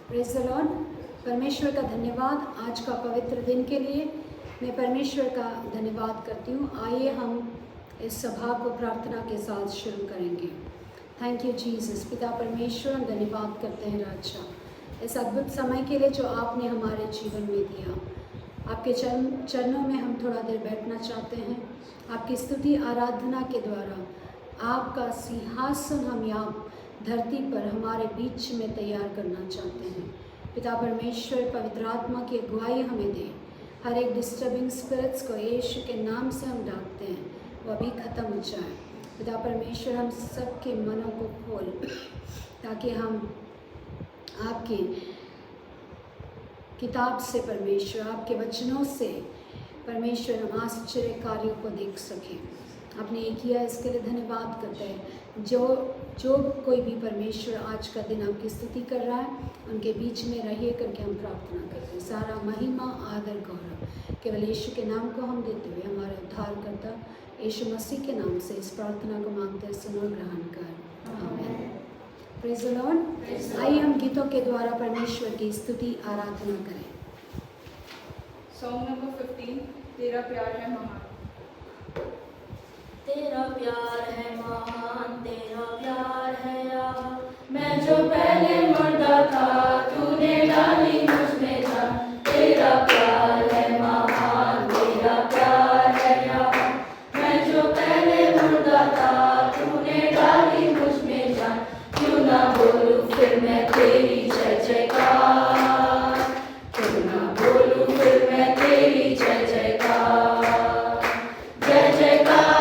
Praise the lord. परमेश्वर का धन्यवाद आज का पवित्र दिन के लिए। मैं परमेश्वर का धन्यवाद करती हूँ। आइए हम इस सभा को प्रार्थना के साथ शुरू करेंगे। Thank you Jesus. पिता परमेश्वर, हम धन्यवाद करते हैं राजा इस अद्भुत समय के लिए जो आपने हमारे जीवन में दिया। आपके चरणों में हम थोड़ा देर बैठना चाहते हैं। आपकी स्तुति आराधना के द्वारा आपका सिंहासन हम यहाँ धरती पर हमारे बीच में तैयार करना चाहते हैं। पिता परमेश्वर, पवित्र आत्मा की अगुवाई हमें दे। हर एक डिस्टर्बिंग स्पिरिट्स को यीशु के नाम से हम डांटते हैं, वो अभी ख़त्म हो जाए। पिता परमेश्वर, हम सबके मनों को खोल ताकि हम आपके किताब से परमेश्वर, आपके वचनों से परमेश्वर हम आश्चर्य कार्यों को देख सकें। आपने ये किया, इसके लिए धन्यवाद करते हैं। जो कोई भी परमेश्वर आज का दिन आपकी स्तुति कर रहा है, उनके बीच में रहिए करके हम प्रार्थना करते हैं। सारा महिमा, आदर, गौरव केवल यीशु के नाम को हम देते हुए हमारे उद्धारकर्ता यीशु मसीह के नाम से इस प्रार्थना को मांगते हैं। सुनो, ग्रहण कर। आमीन। Praise the Lord. आइए हम गीतों के द्वारा परमेश्वर की स्तुति आराधना करें। सॉन्ग नंबर 15, तेरा प्यार है महान। तेरा प्यार है महान, तेरा प्यार है यार। मैं जो पहले मरदा था, तूने डाली मुझ में जान। तेरा प्यार है महान, तेरा प्यार है यार। मैं जो पहले मरदा था, तूने डाली मुझ में जान। क्यों ना बोलूं फिर मैं तेरी जय जयकार, क्यों ना बोलूं फिर मैं तेरी जय जयकार। जय जयकार,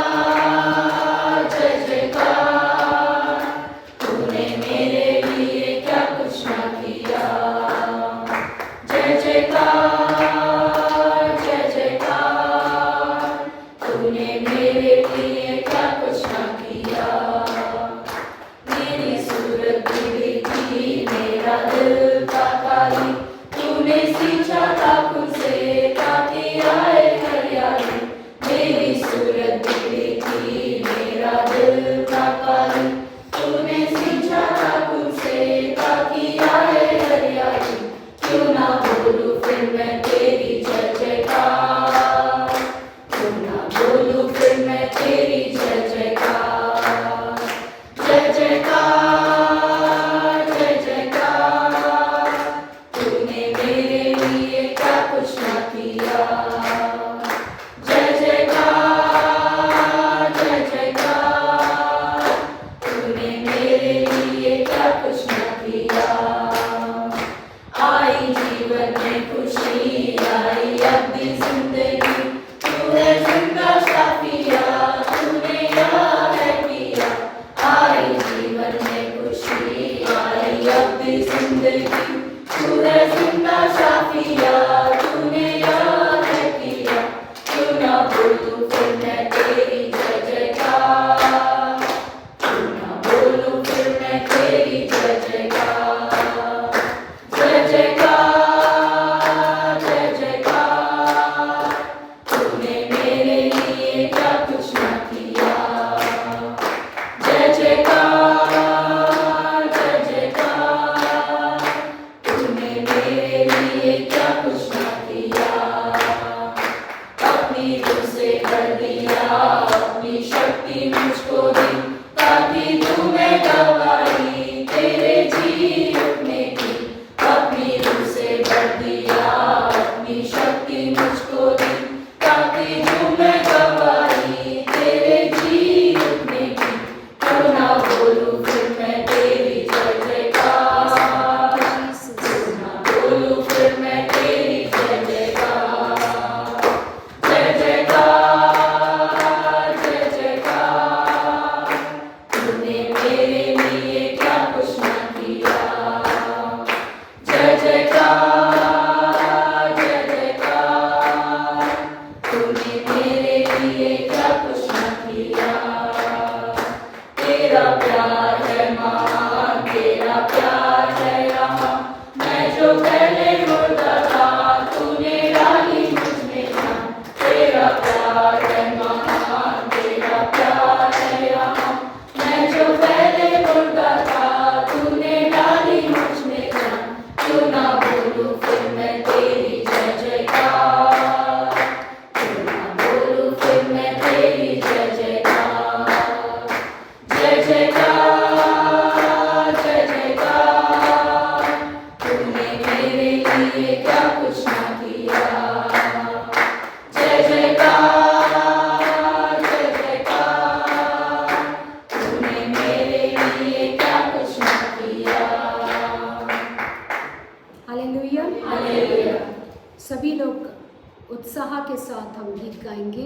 सभी लोग उत्साह के साथ हम गीत गाएंगे।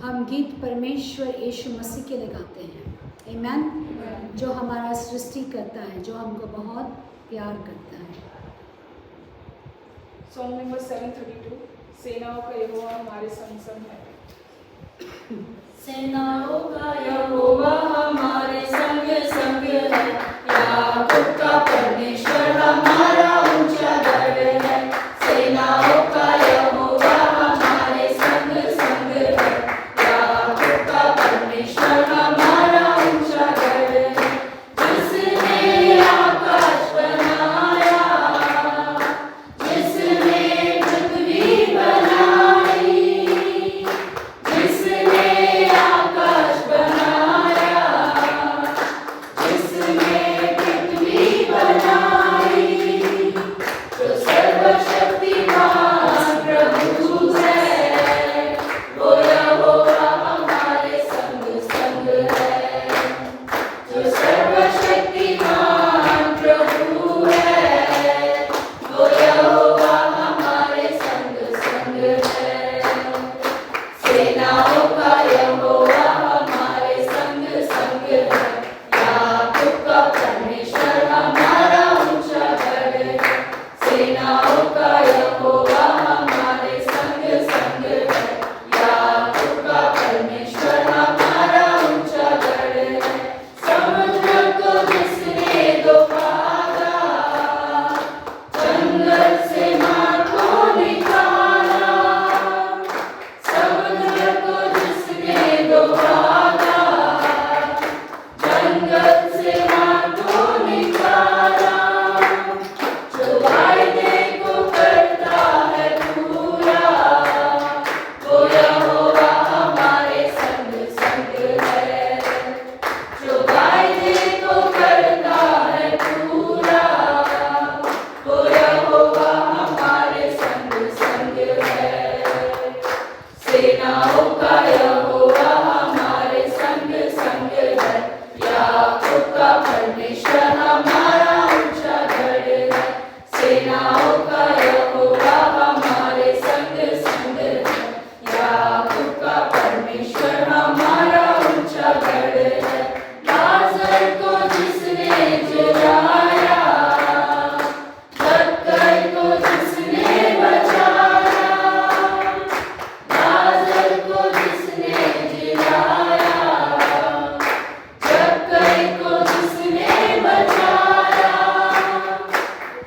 हम गीत परमेश्वर यीशु मसीह के लिए गाते हैं। आमीन। जो हमारा सृष्टि करता है, जो हमको बहुत प्यार करता है। सॉन्ग नंबर 732, सेनाओं का यहोवा हमारे संग संग है। सेनाओं का यहोवा हमारे संग संग है, याकूब का परमेश्वर हमारा ऊंचा गढ़ है। सेनाओं का यहोवा हमारे संग संग है, याकूब का परमेश्वर हमारा ऊंचा गढ़ है। जिसने आकाश बनाया, जिसने पृथ्वी बनाई, जिसने आकाश बनाया, जिसने पृथ्वी बनाई, जो सर्वशक्तिमान प्रभु है, वो यहोवा हमारे संग संग है। जो सर्वशक्तिमान प्रभु है, वो यहोवा हमारे संग संग है। सेनाओं का यहोवा हमारे संग संग है, याकूब का परमेश्वर हमारा ऊंचा गढ़ है। सेनाओं का यहोवा हमारे संग संग है, याकूब का परमेश्वर हमारा ऊंचा गढ़ है। समुद्र को जिसने डुबाया, जंगल से मार को निकाला, समुद्र को जिसने डुबाया, जंगल से मार को निकाला, जो वायदे को करता है पूरा, वो यहोवा हमारे संग संग है। जो वायदे को करता है पूरा, वो यहोवा हमारे संग संग है। सेनाओं का यहोवा हमारे संग संग है, याकूब का परमेश्वर हमारा ऊंचा गढ़ है। सेनाओं का यहोवा हमारे संग संग है, याकूब का परमेश्वर हमारा ऊंचा गढ़ है। लाजर को जिसने जिलाया, जक्कई को जिसने बचाया, लाजर को जिसने जिलाया, जक्कई को जिसने बचाया,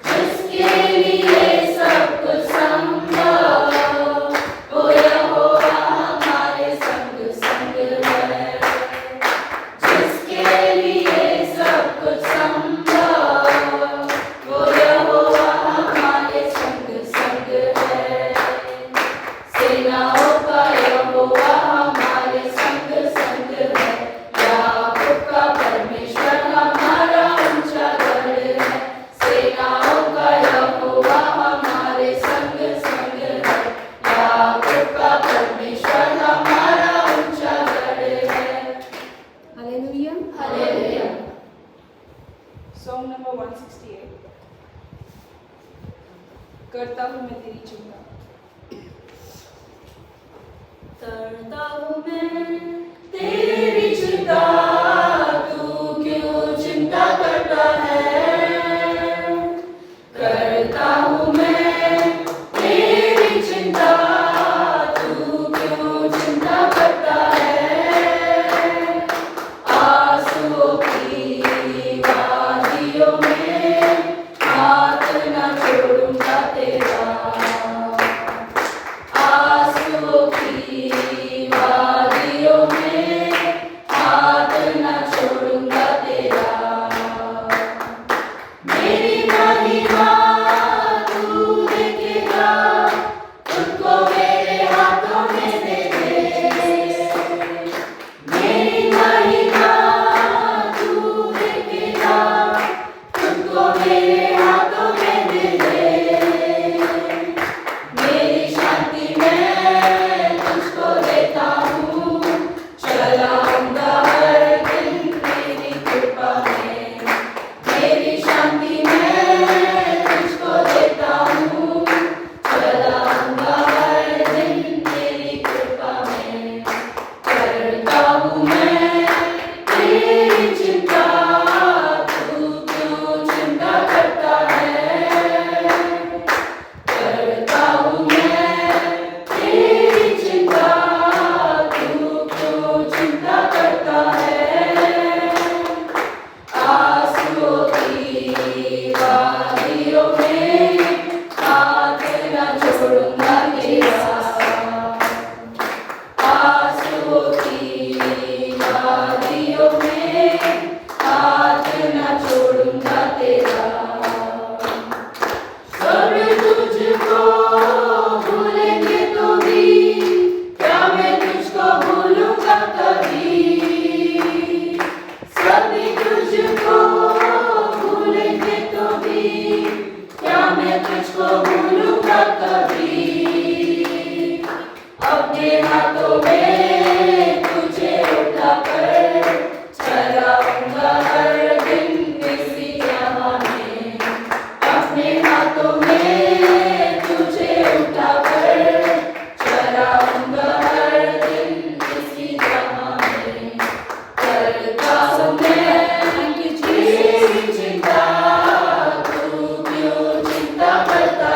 जिसके लिए सब कुछ संभव, वो यहोवा हमारे संग संग है। जिसके लिए सब कुछ संभव, वो यहोवा हमारे संग संग है। सेनाओं का यहोवा हमारे संग संग है, याकूब का परमेश्वर हमारा ऊंचा गढ़ है। सेनाओं का यहोवा हमारे संग संग है, याकूब का परमेश्वर हमारा ऊंचा गढ़ है। हालेलुया। हालेलुया। सॉन्ग नंबर 168, करता हूँ मैं तेरी चिंता। करता हूँ मैं तेरी चिंता, तू क्यों चिंता करता है। करता हूँ मैं तेरी चिंता, तू क्यों चिंता करता है। आंसुओं की वादियों में हाथ न छोड़ूंगा तेरा। आंसुओं की वादियों में तुझको भूलूंगा कभी। अपने हाथों में तुझे उठाकर चलाऊंगा हर दिन इसी जहां में। अपने हाथों में तुझे उठाकर चलाऊंगा हर दिन इसी जहां में। करता हूँ मैं तेरी चिंता, तू क्यों चिंता करता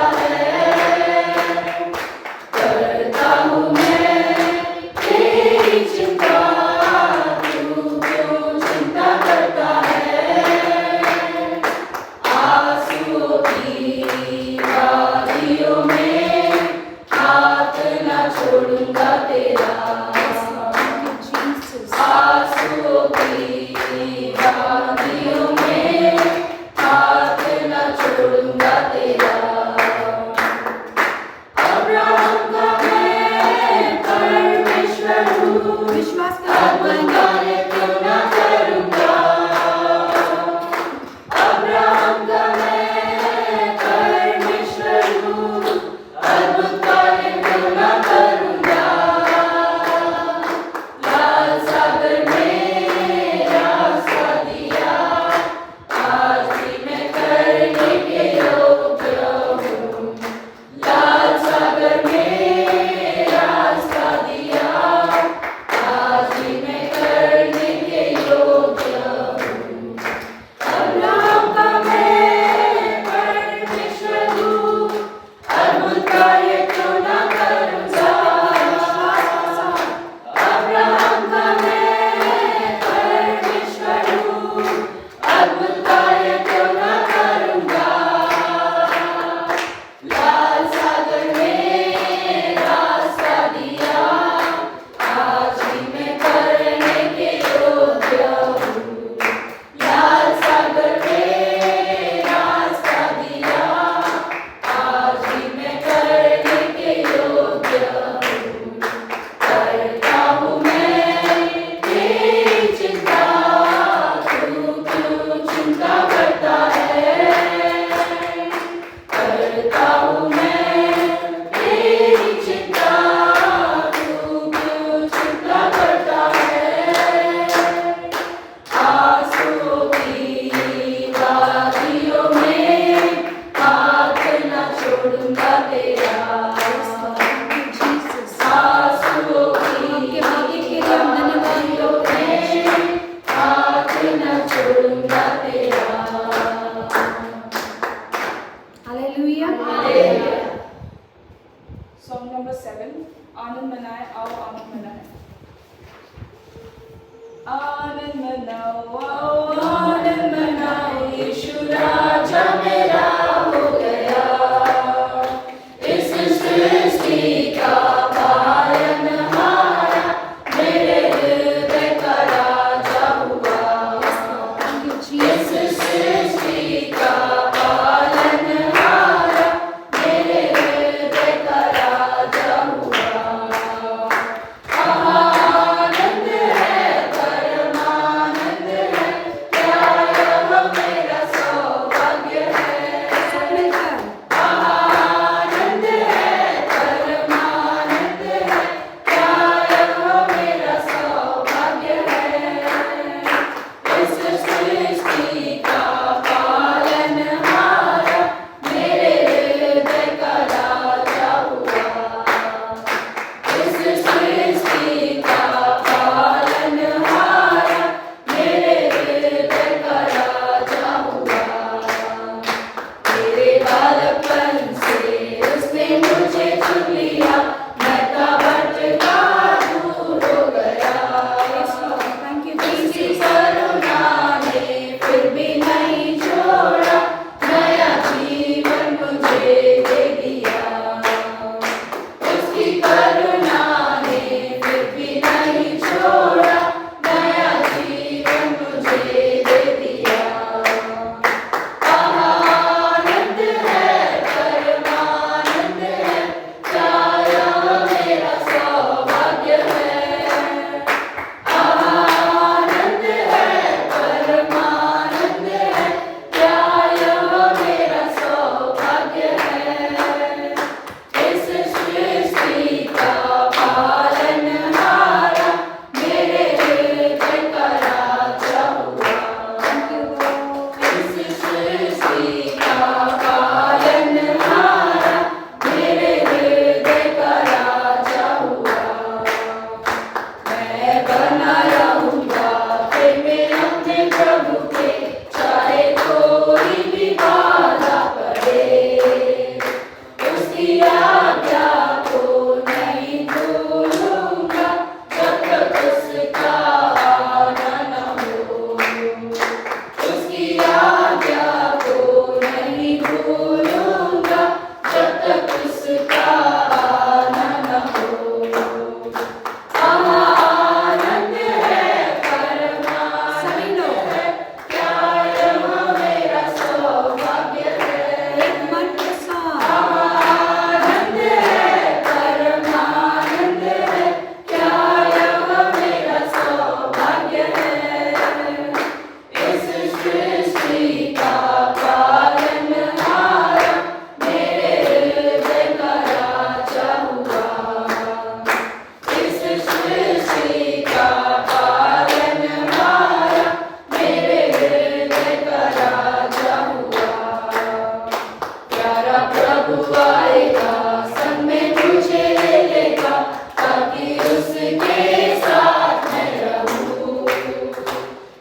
प्रभु आएगा, संग में तुझे ले लेगा, ताकि उसके साथ मैं रहूं।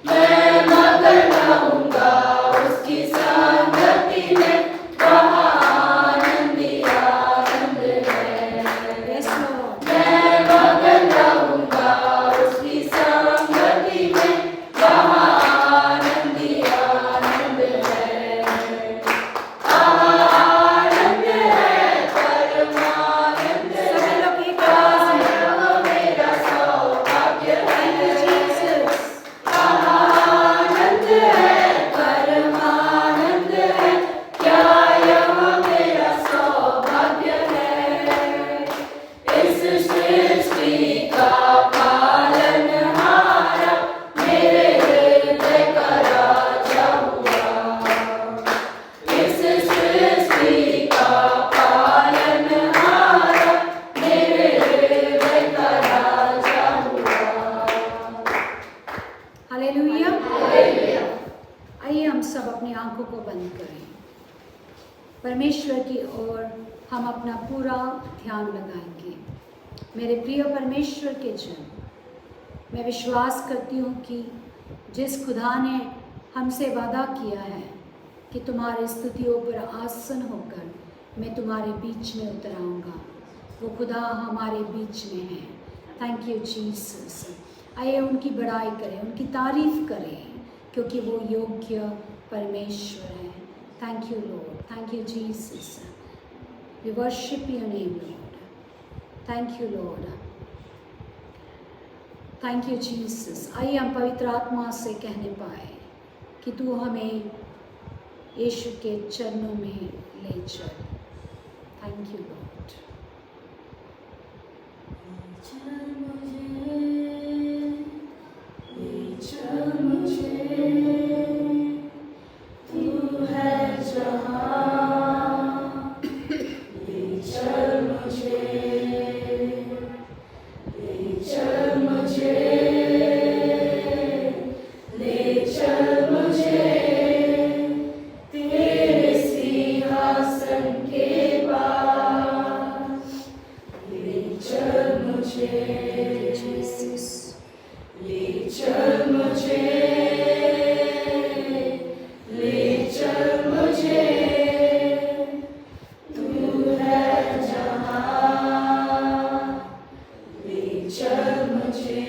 मैं मगन रहूंगा उसकी संगति में, वहाँ आनंद ही आनंद है। Yes, Lord. मैं मगन रहूंगा उसकी संगति में, वहाँ आनंद ही आनंद है। आनंद है परमानंद है, सभी लोग एक आवाज में। यह मेरा सौभाग्य Thank you, है। Jesus. आनंद है परमानंद है, क्या यह मेरा सौभाग्य है। इस सृष्टि का पालनहारा मेरे हृदय का राजा हुआ। इस सृष्टि का पालनहारा मेरे हृदय का राजा हुआ। हालेलुया। आइए हम सब अपनी आंखों को बंद करें। परमेश्वर की ओर हम अपना पूरा ध्यान लगाएंगे। मेरे प्रिय परमेश्वर के जन, मैं विश्वास करती हूँ कि जिस खुदा ने हमसे वादा किया है कि तुम्हारी स्तुतियों पर आसन होकर मैं तुम्हारे बीच में उतर आऊँगा, वो खुदा हमारे बीच में है। Thank you Jesus. आइए उनकी बड़ाई करें, उनकी तारीफ करें, क्योंकि वो योग्य परमेश्वर है। Thank you Lord, thank you Jesus. We worship your name Lord. Thank you Lord, thank you Jesus. आइए हम पवित्र आत्मा से कहने पाए कि तू हमें यीशु के चरणों में ले चल। Thank you Lord. चल मुझे, तू है जहाँ, ले चल मुझे, ले चल मुझे, ले चल मुझे, तेरे सिंहासन के पास, ले चल मुझे, ले चल मुझे, ले चल मुझे, तू है जहाँ, ले चल मुझे,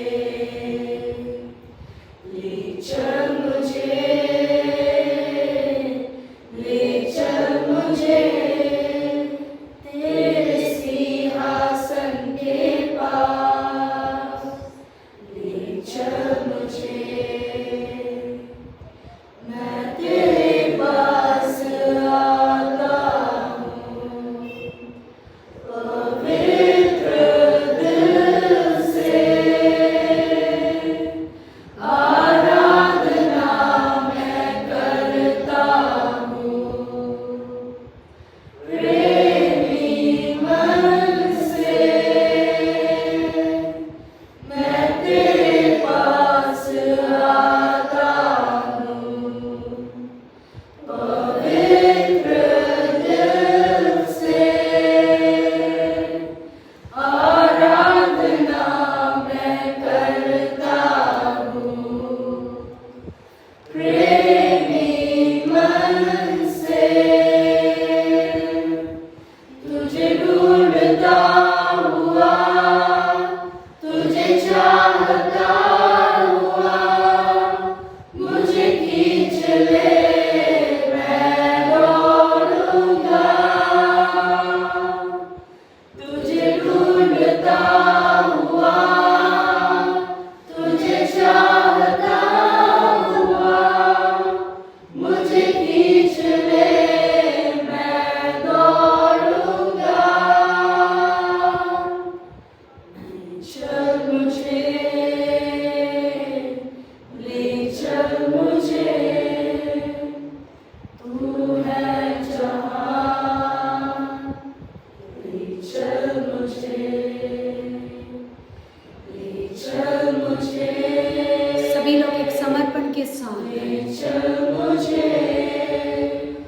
ले चल मुझे, ले चल मुझे, तेरे सिंहासन के पास, ले चल मुझे। मैं तेरे पास आता हूँ, पवित्र दिल से, आराधना मैं करता हूँ, प्रेमी मन से। मैं तेरे पास आता हूँ, पवित्र दिल से, आराधना मैं करता हूँ, प्रेमी मन से। तुझे ढूंढता हुआ, तुझे चाहता हुआ, मुझे खींच ले, मैं दौड़ूंगा। तुझे ढूंढता हुआ, तुझे चाहता हुआ, मुझे खींच ले, मैं दौड़ूंगा। ले चल मुझे, ले चल मुझे, तू है जहाँ, ले चल मुझे, ले चल मुझे, सभी लोग एक समर्पण के साथ ले चल मुझे,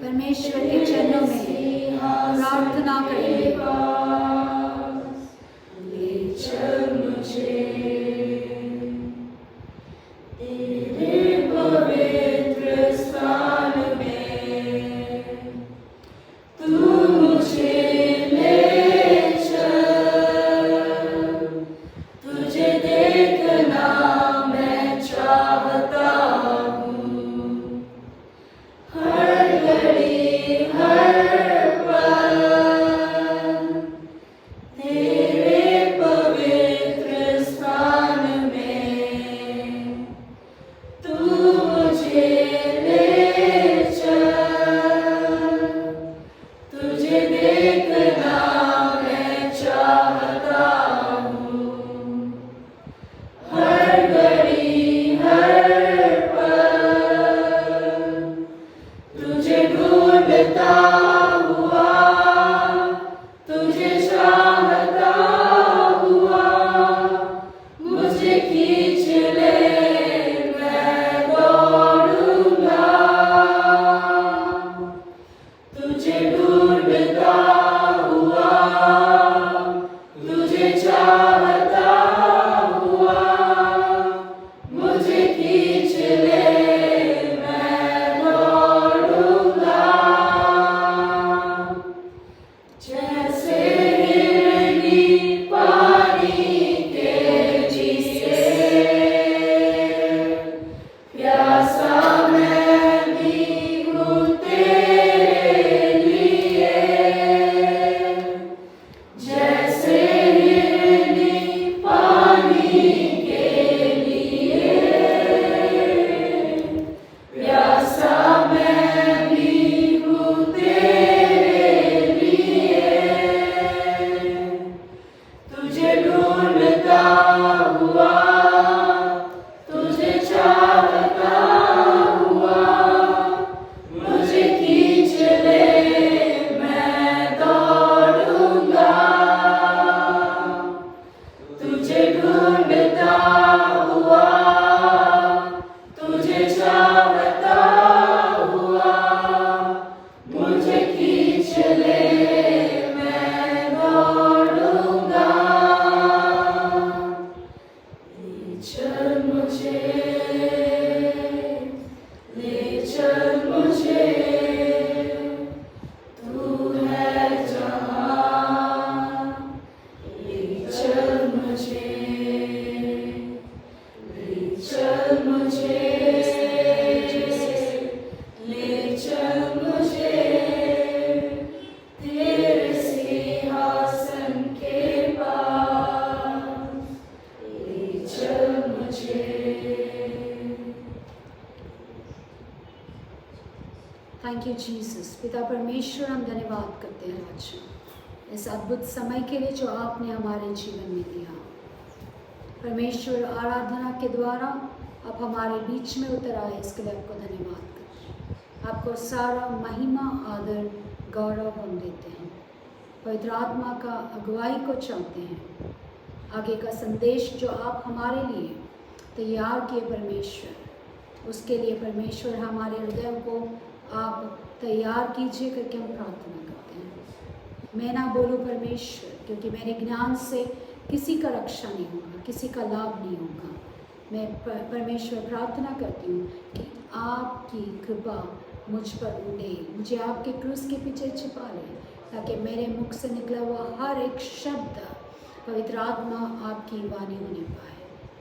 परमेश्वर के चरणों में प्रार्थना ढूंढता हुआ, तुझे चाहता हुआ, मुझे खींच ले, मैं दौड़ूंगा। तुझे ढूंढता हुआ, तुझे चाहता हुआ, मुझे खींच ले, मैं दौड़ूंगा। जैसे हिरनी पानी के लिए, प्यासा मैं भी हूँ तेरे लिए। जैसे हिरनी पानी के लिए, प्यासा मैं भी हूँ तेरे लिए। तुझे ढूंढता हुआ, तुझे चाहता हुआ, मुझे खींच ले, मैं दौड़ूंगा। तुझे ढूंढता हुआ, तुझे चाहता हुआ, मुझे खींच ले, मैं दौड़ूंगा। ले चल मुझे, ले चल मुझे, तू है जहाँ। ले चल मुझे, ले चल मुझे, ले चल मुझे, तेरे सिंहासन के पास। ले चल मुझे। Thank you Jesus. पिता परमेश्वर, हम धन्यवाद करते हैं आज इस अद्भुत समय के लिए जो आपने हमारे जीवन में दिया। परमेश्वर, आराधना के द्वारा आप हमारे बीच में उतर आए, इसके लिए आपको धन्यवाद करते हैं। आपको सारा महिमा, आदर, गौरव हम देते हैं। पवित्र आत्मा का अगुवाई को चाहते हैं। आगे का संदेश जो आप हमारे लिए तैयार किए परमेश्वर, उसके लिए परमेश्वर हमारे हृदय को आप तैयार कीजिए करके हम प्रार्थना करते हैं। मैं ना बोलूँ परमेश्वर, क्योंकि मेरे ज्ञान से किसी का रक्षा नहीं होगा, किसी का लाभ नहीं होगा। मैं परमेश्वर प्रार्थना करती हूँ कि आपकी कृपा मुझ पर उड़े, मुझे आपके क्रूस के पीछे छिपा ले, ताकि मेरे मुख से निकला हुआ हर एक शब्द पवित्र आत्मा आपकी वाणी होने पाए।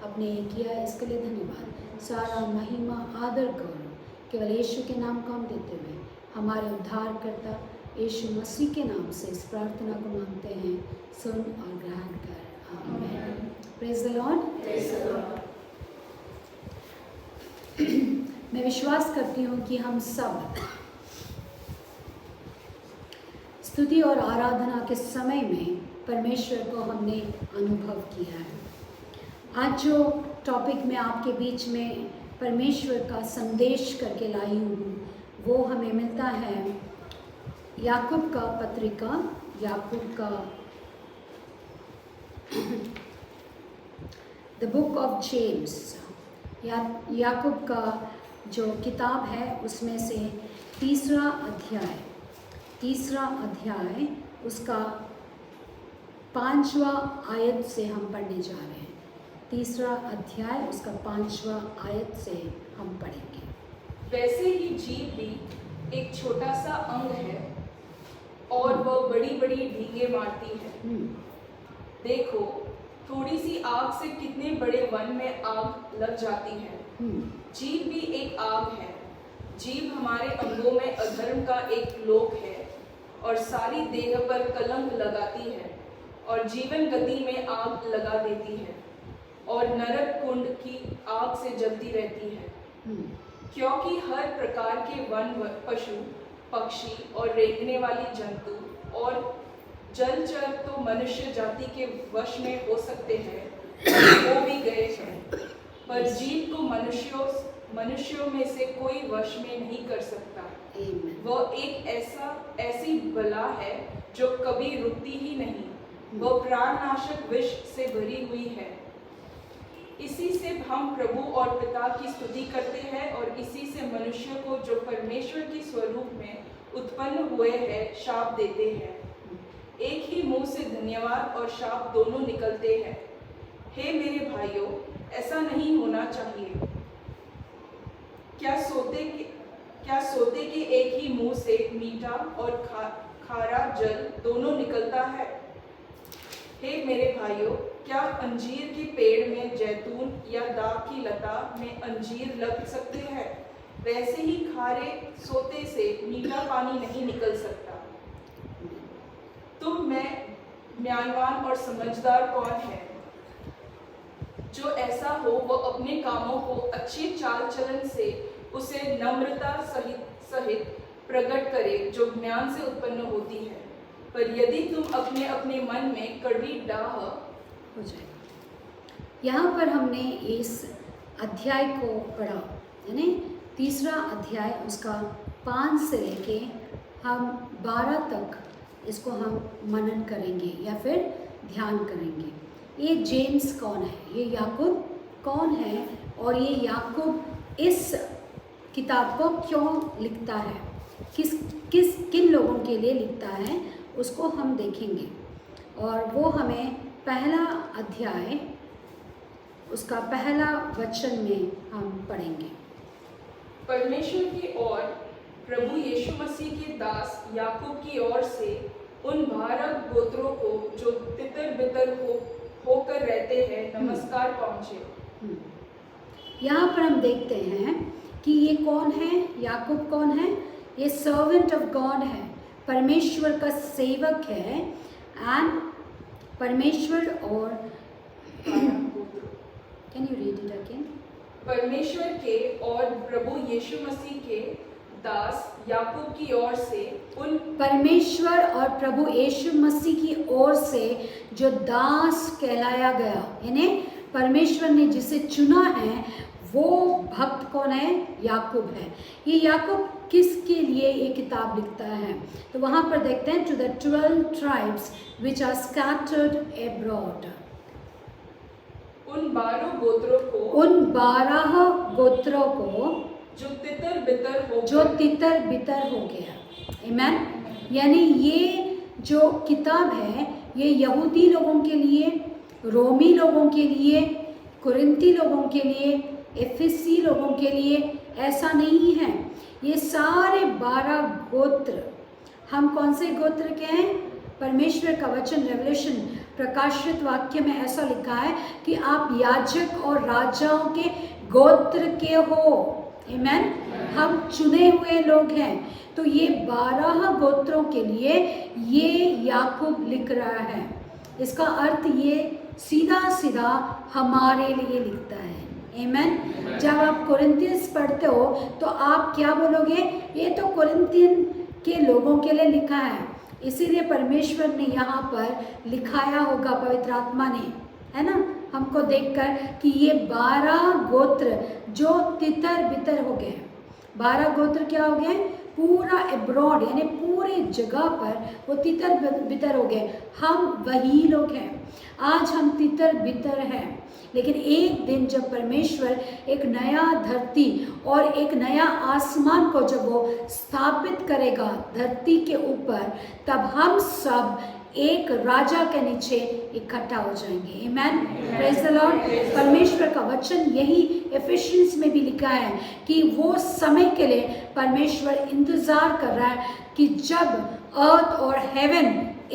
आपने ये किया, इसके लिए धन्यवाद। सारा महिमा, आदर, गौरव केवल यीशु के नाम को हम देते हुए हमारे उद्धारकर्ता यीशु मसीह के नाम से इस प्रार्थना को मांगते हैं। सुन और ग्रहण कर। आमीन। Praise the Lord. मैं विश्वास करती हूँ कि हम सब स्तुति और आराधना के समय में परमेश्वर को हमने अनुभव किया है। आज जो टॉपिक मैं आपके बीच में परमेश्वर का संदेश करके लाई हूँ, वो हमें मिलता है याकूब का पत्रिका, याकूब का द बुक ऑफ जेम्स, याकूब का जो किताब है उसमें से तीसरा अध्याय उसका 5वां आयत से हम पढ़ने जा रहे हैं। तीसरा अध्याय उसका 5वां आयत से हम पढ़ेंगे। वैसे ही जीभ भी एक छोटा सा अंग है और वह बड़ी बड़ी ढींगे मारती है। देखो, थोड़ी सी आग से कितने बड़े वन में आग लग जाती है। जीभ भी एक आग है। जीभ हमारे अंगों में अधर्म का एक लोक है और सारी देह पर कलंक लगाती है और जीवन गति में आग लगा देती है और नरक कुंड की आग से जलती रहती है। क्योंकि हर प्रकार के वन, पशु, पक्षी और रेंगने वाली जंतु और जलचर तो मनुष्य जाति के वश में हो सकते हैं, हो भी गए हैं, पर जीव को मनुष्यों में से कोई वश में नहीं कर सकता। Amen. वह एक ऐसी बला है जो कभी रुकती ही नहीं। वह प्राणनाशक विष से भरी हुई है। इसी से हम प्रभु और पिता की स्तुति करते हैं और इसी से मनुष्य को जो परमेश्वर के स्वरूप में उत्पन्न हुए हैं शाप देते हैं। एक ही मुंह से धन्यवाद और शाप दोनों निकलते हैं। हे मेरे भाइयों, ऐसा नहीं होना चाहिए। क्या सोते के एक ही मुंह से मीठा और खारा जल दोनों निकलता है? हे मेरे भाइयों, क्या अंजीर के पेड़ में जैतून या दाख की लता में अंजीर लग सकते हैं? वैसे ही खारे सोते से मीठा पानी नहीं निकल सकता। तुम में ज्ञानवान और समझदार कौन है? जो ऐसा हो वह अपने कामों को अच्छे चाल चलन से उसे नम्रता सहित प्रकट करे जो ज्ञान से उत्पन्न होती है। पर यदि तुम अपने अपने मन में कड़वी डाह हो जाएगा। यहाँ पर हमने इस अध्याय को पढ़ा, यानी 3रा अध्याय, उसका 5 से लेके हम 12 तक इसको हम मनन करेंगे या फिर ध्यान करेंगे। ये जेम्स कौन है? ये याकूब कौन है? और ये याकूब इस किताब को क्यों लिखता है, किन लोगों के लिए लिखता है, उसको हम देखेंगे। और वो हमें पहला अध्याय उसका पहला वचन में हम पढ़ेंगे। परमेश्वर की ओर प्रभु यीशु मसीह के दास याकूब की ओर से उन 12 गोत्रों को जो तितर बितर होकर रहते हैं नमस्कार पहुँचे। यहाँ पर हम देखते हैं कि ये कौन है, याकूब कौन है? ये सर्वेंट ऑफ गॉड है, परमेश्वर का सेवक है। एंड परमेश्वर और can you read it again? परमेश्वर के और प्रभु यीशु मसीह के दास याकूब की ओर से उन परमेश्वर और प्रभु यीशु मसीह की ओर से जो दास कहलाया गया, यानी परमेश्वर ने जिसे चुना है वो भक्त कौन है? याकूब है। ये याकूब किसके लिए ये किताब लिखता है? तो वहाँ पर देखते हैं, to the 12 tribes which are scattered abroad. उन 12 गोत्रों को जो तितर बितर हो गया। आमीन। यानी ये जो किताब है ये यहूदी लोगों के लिए, रोमी लोगों के लिए, कुरिन्ती लोगों के लिए, एफिसी लोगों के लिए ऐसा नहीं है। ये सारे 12 गोत्र, हम कौन से गोत्र के हैं? परमेश्वर का वचन रेवलेशन प्रकाशित वाक्य में ऐसा लिखा है कि आप याजक और राजाओं के गोत्र के हो। आमीन। हम चुने हुए लोग हैं। तो ये 12 गोत्रों के लिए ये याकूब लिख रहा है। इसका अर्थ ये सीधा सीधा हमारे लिए लिखता है। आमीन। जब आप कोरिन्थियंस पढ़ते हो तो आप क्या बोलोगे? ये तो कोरिन्थियन के लोगों के लिए लिखा है, इसीलिए परमेश्वर ने यहाँ पर लिखाया होगा पवित्र आत्मा ने, है ना, हमको देखकर कि ये 12 गोत्र जो तितर बितर हो गए। 12 गोत्र क्या हो गए? पूरा अब्रॉड यानी पूरी जगह पर वो तितर बितर हो गए। हम वही लोग हैं। आज हम तितर बितर हैं, लेकिन एक दिन जब परमेश्वर एक नया धरती और एक नया आसमान को जब वो स्थापित करेगा धरती के ऊपर, तब हम सब एक राजा के नीचे इकट्ठा हो जाएंगे। आमेन। Praise the lord. परमेश्वर का वचन यही एफिशियंस में भी लिखा है कि वो समय के लिए परमेश्वर इंतजार कर रहा है कि जब अर्थ और हेवन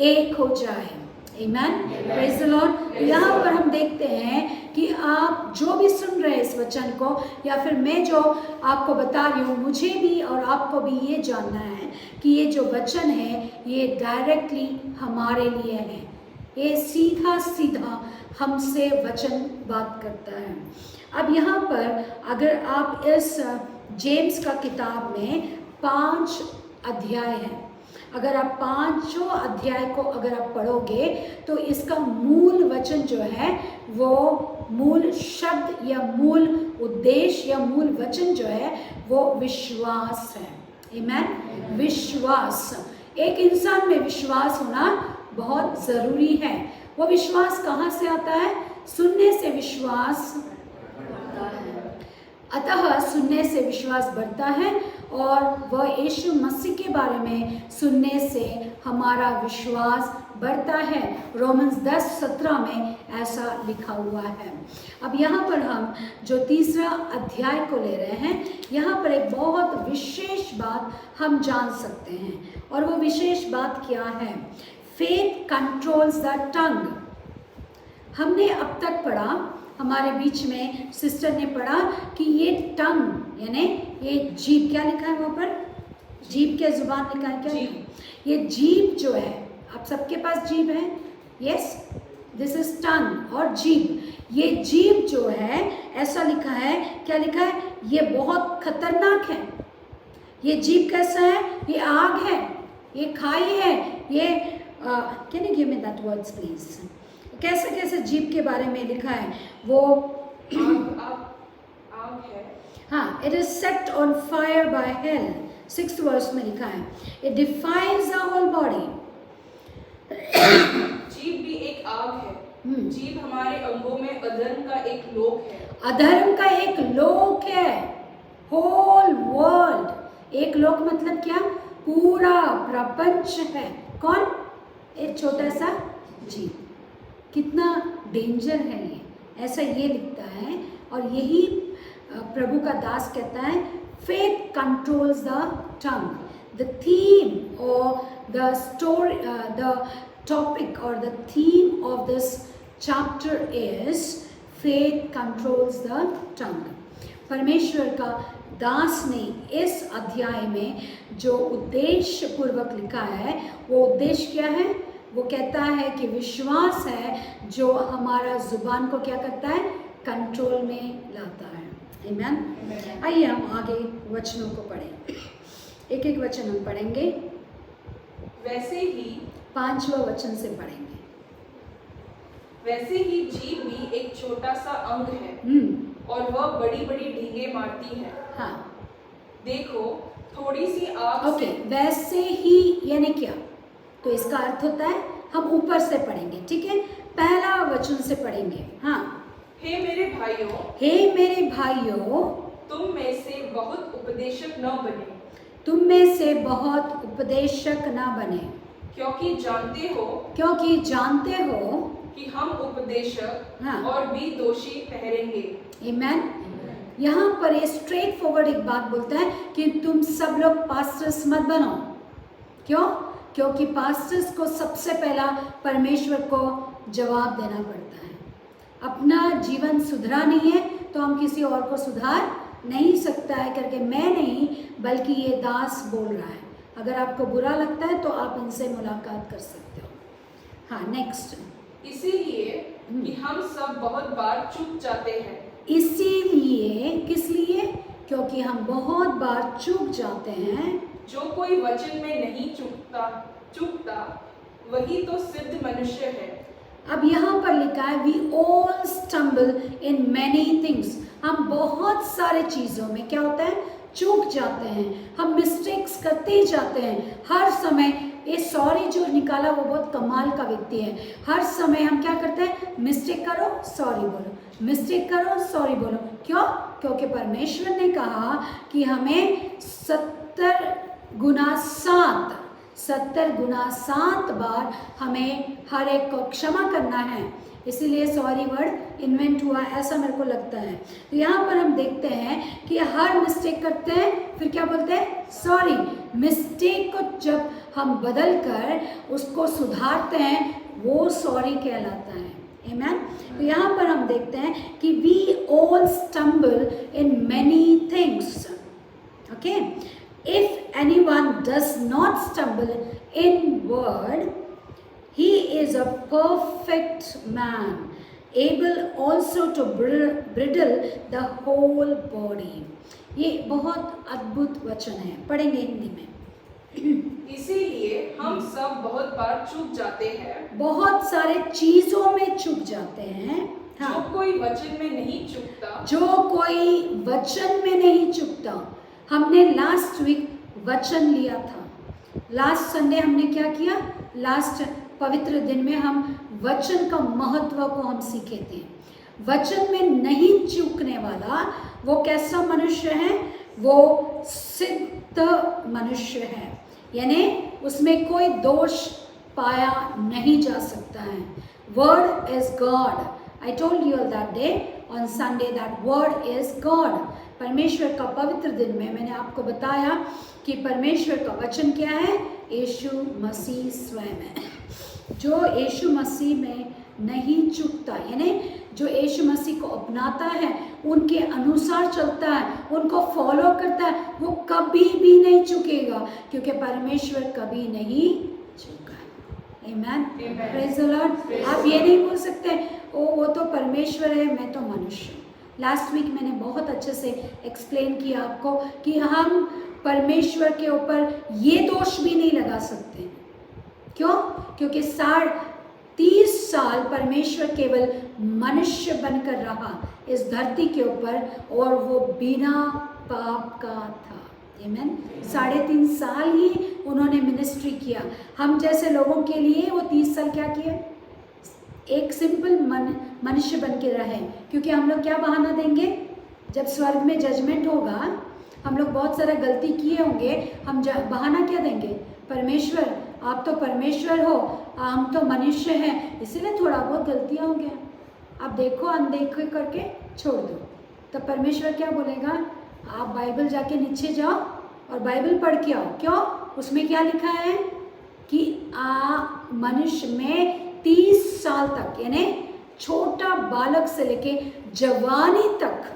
एक हो जाए। आमेन। Praise the lord. यहाँ पर हम देखते हैं कि आप जो भी सुन रहे हैं इस वचन को, या फिर मैं जो आपको बता रही हूँ, मुझे भी और आपको भी ये जानना है कि ये जो वचन है ये डायरेक्टली हमारे लिए है। ये सीधा सीधा हमसे वचन बात करता है। अब यहाँ पर अगर आप इस जेम्स का किताब में 5 अध्याय हैं, अगर आप 5 अध्याय को अगर आप पढ़ोगे तो इसका मूल वचन जो है वो मूल शब्द या मूल उद्देश्य या मूल वचन जो है वो विश्वास है। आमेन। विश्वास, एक इंसान में विश्वास होना बहुत ज़रूरी है। वो विश्वास कहाँ से आता है? सुनने से विश्वास बढ़ता है। अतः सुनने से विश्वास बढ़ता है और वह यीशु मसीह के बारे में सुनने से हमारा विश्वास बढ़ता है। रोमन्स 10:17 में ऐसा लिखा हुआ है। अब यहाँ पर हम जो तीसरा अध्याय को ले रहे हैं, यहाँ पर एक बहुत विशेष बात हम जान सकते हैं और वो विशेष बात क्या है? Faith controls the tongue. हमने अब तक पढ़ा, हमारे बीच में सिस्टर ने पढ़ा कि ये टंग यानी ये जीभ, क्या लिखा है वहाँ पर? जीभ के जुबान लिखा है, क्या लिखा है? ये जीभ जो है, आप सबके पास जीभ है? यस, दिस इज टंग और जीभ। ये जीभ जो है ऐसा लिखा है, क्या लिखा है? ये बहुत खतरनाक है। ये जीभ कैसा है? ये आग है, ये खाई है, ये can you give me that words please? कैसे कैसे जीभ के बारे में लिखा है? वो आग है। हाँ, it is set on fire by hell, 6th verse में लिखा है। It defiles the whole body. जीभ भी एक आग है। जीभ हमारे अंगों में अधर्म का एक लोक है। अधर्म का एक लोक है। होल वर्ल्ड, एक लोक मतलब क्या? पूरा प्रपंच है। कौन? एक छोटा सा जीभ। कितना डेंजर है ये, ऐसा ये लिखता है। और यही प्रभु का दास कहता है, faith controls the tongue. The theme और द स्टोरी, द टॉपिक और the theme of this chapter is faith controls the tongue. परमेश्वर का दास ने इस अध्याय में जो उद्देश्य पूर्वक लिखा है, वो उद्देश्य क्या है? वो कहता है कि विश्वास है जो हमारा जुबान को क्या करता है? कंट्रोल में लाता है। आमीन। आइए हम आगे वचनों को पढ़ें। एक एक वचन हम पढ़ेंगे। वैसे ही 5वां वचन से पढ़ेंगे। वैसे ही जीभ भी एक छोटा सा अंग है और वह बड़ी बड़ी ढींगे मारती है। हाँ, देखो थोड़ी सी आग ओके, वैसे ही यानी क्या? तो इसका अर्थ होता है, हम ऊपर से पढ़ेंगे, ठीक है? पहला वचन से पढ़ेंगे। हाँ, हे मेरे भाइयों, हे मेरे भाइयों, तुम में से बहुत उपदेशक न बने। तुम में से बहुत उपदेशक न बने, क्योंकि जानते हो कि हम उपदेशक हाँ, और भी दोषी ठहरेंगे। आमीन। यहाँ पर ये स्ट्रेट फॉरवर्ड एक बात बोलता है कि तुम सब लोग पास्टर्स मत बनो। क्यों? क्योंकि पास्टर्स को सबसे पहला परमेश्वर को जवाब देना पड़ता है। अपना जीवन सुधरा नहीं है तो हम किसी और को सुधार नहीं सकता है करके मैं नहीं, बल्कि ये दास बोल रहा है। अगर आपको बुरा लगता है तो आप इनसे मुलाकात कर सकते हो। हाँ, नेक्स्ट। इसीलिए कि हम सब बहुत बार चूक जाते हैं। इसीलिए, किस लिए? क्योंकि हम बहुत बार चूक जाते हैं। जो कोई वचन में नहीं चूकता वही तो सिद्ध मनुष्य है। अब यहाँ पर लिखा है we all stumble in many things. हम बहुत सारे चीज़ों में क्या होता है? चूक जाते हैं। हम मिस्टेक्स करते ही जाते हैं हर समय। ये सॉरी जो निकाला वो बहुत कमाल का व्यक्ति है। हर समय हम क्या करते हैं? मिस्टेक करो सॉरी बोलो, मिस्टेक करो सॉरी बोलो। क्यों? क्योंकि परमेश्वर ने कहा कि हमें 70 गुना 7 बार हमें हर एक को क्षमा करना है। इसीलिए सॉरी वर्ड इन्वेंट हुआ, ऐसा मेरे को लगता है। तो यहाँ पर हम देखते हैं कि हर मिस्टेक करते हैं, फिर क्या बोलते हैं? सॉरी। मिस्टेक को जब हम बदल कर उसको सुधारते हैं, वो सॉरी कहलाता है। आमीन। तो यहाँ पर हम देखते हैं कि we all stumble in many things. Okay, if anyone does not stumble in word, he is a perfect man, able also to bridle the whole body. ये बहुत अद्भुत वचन है, पढ़ेंगे हिंदी में। इसीलिए हम सब बहुत बार चूक जाते हैं। बहुत सारे चीजों में चूक जाते हैं। हाँ, जो कोई वचन में नहीं चूकता जो कोई वचन में नहीं चूकता। हमने लास्ट वीक वचन लिया था। लास्ट संडे हमने क्या किया? लास्ट पवित्र दिन में हम वचन का महत्व को हम सीखे थे। वचन में नहीं चूकने वाला वो कैसा मनुष्य है? वो सिद्ध मनुष्य है, यानी उसमें कोई दोष पाया नहीं जा सकता है। Word is God. I told you that day on Sunday that word is God. परमेश्वर का पवित्र दिन में मैंने आपको बताया कि परमेश्वर का वचन क्या है? यीशु मसीह स्वयं है। जो यीशु मसीह में नहीं चूकता, यानी जो यीशु मसीह को अपनाता है, उनके अनुसार चलता है, उनको फॉलो करता है, वो कभी भी नहीं चूकेगा, क्योंकि परमेश्वर कभी नहीं चूका है। आमेन, प्रेज द लॉर्ड। आप ये नहीं बोल सकते वो तो परमेश्वर है, मैं तो मनुष्य हूँ। लास्ट वीक मैंने बहुत अच्छे से एक्सप्लेन किया आपको कि हम परमेश्वर के ऊपर ये दोष भी नहीं लगा सकते। क्यों? क्योंकि 30 साल परमेश्वर केवल मनुष्य बनकर रहा इस धरती के ऊपर, और वो बिना पाप का था। आमीन। 3.5 साल ही उन्होंने मिनिस्ट्री किया। हम जैसे लोगों के लिए वो 30 साल क्या किए? एक सिंपल मनुष्य बन के रहे। क्योंकि हम लोग क्या बहाना देंगे? जब स्वर्ग में जजमेंट होगा, हम लोग बहुत सारा गलती किए होंगे, हम बहाना क्या देंगे? परमेश्वर, आप तो परमेश्वर हो, हम तो मनुष्य हैं, इसीलिए थोड़ा बहुत गलतियाँ हो गया, आप देखो अनदेखो करके छोड़ दो। तो परमेश्वर क्या बोलेगा? आप बाइबल जाके नीचे जाओ और बाइबल पढ़ के आओ। क्यों? उसमें क्या लिखा है कि मनुष्य में 30 साल तक, यानी छोटा बालक से लेके जवानी तक,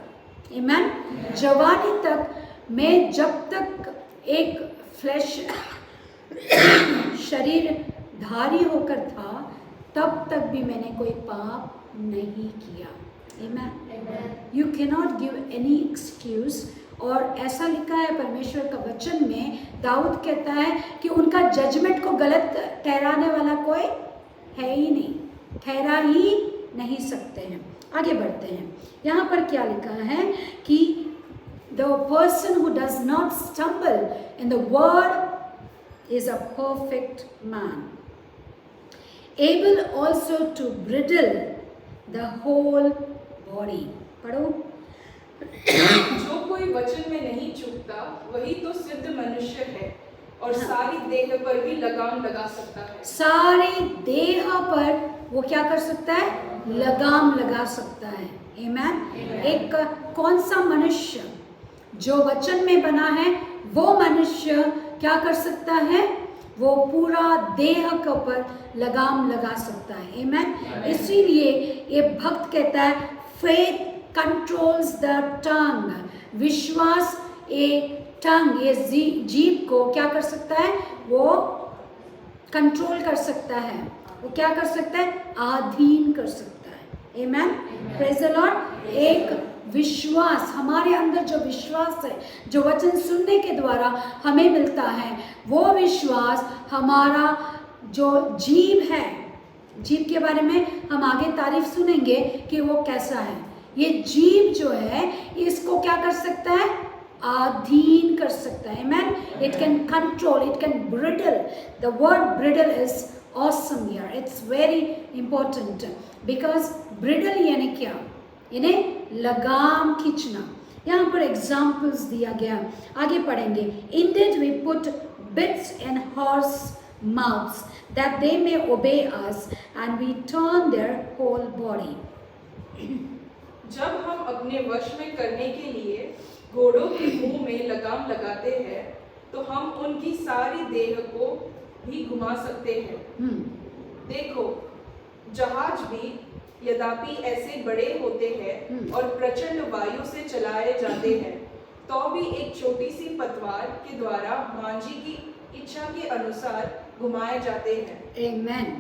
आमीन, जवानी तक में जब तक एक फ्लैश शरीर धारी होकर था, तब तक भी मैंने कोई पाप नहीं किया। आमीन। You cannot give any excuse. और ऐसा लिखा है परमेश्वर का वचन में, दाऊद कहता है कि उनका जजमेंट को गलत ठहराने वाला कोई है ही नहीं, ठहरा ही नहीं सकते हैं। आगे बढ़ते हैं। यहाँ पर क्या लिखा है कि the person who does not stumble in the word is a perfect man, able also to bridle the whole body. पढ़ो। जो कोई वचन में नहीं चूकता वही तो सिद्ध मनुष्य है, और सारी देह पर भी लगाम लगा सकता है। सारी देह पर वो क्या कर सकता है? लगाम लगा सकता है। आमीन। एक कौन सा मनुष्य जो वचन में बना है, वो मनुष्य क्या कर सकता है? वो पूरा देह के ऊपर लगाम लगा सकता है। आमीन। इसीलिए ये भक्त कहता है, फेथ कंट्रोल्स द टंग। विश्वास टंग, ये जीभ को क्या कर सकता है? वो कंट्रोल कर सकता है। वो क्या कर सकता है? अधीन कर सकता है। आमीन, प्रेज द लॉर्ड। एक विश्वास, हमारे अंदर जो विश्वास है, जो वचन सुनने के द्वारा हमें मिलता है, वो विश्वास हमारा जो जीभ है, जीभ के बारे में हम आगे तारीफ सुनेंगे कि वो कैसा है। ये जीभ जो है, इसको क्या कर सकता है? अधीन कर सकता है। आमीन। It can control, it can bridle. The word bridle is awesome here, it's very important, because bridle यानी क्या? यानी लगाम खींचना। यहाँ पर एग्जाम्पल्स दिया गया, आगे पढ़ेंगे। Indeed we put bits in horse mouths that they may obey us, and we turn their whole body. जब हम अपने वश में करने के लिए घोड़ों के मुंह में लगाम लगाते हैं, तो हम उनकी सारी देह को भी घुमा सकते हैं। देखो, जहाज भी यद्यपि ऐसे बड़े होते हैं और प्रचंड वायु से चलाए जाते हैं, तो भी एक छोटी सी पतवार के द्वारा मांझी की इच्छा के अनुसार घुमाए जाते हैं। आमीन।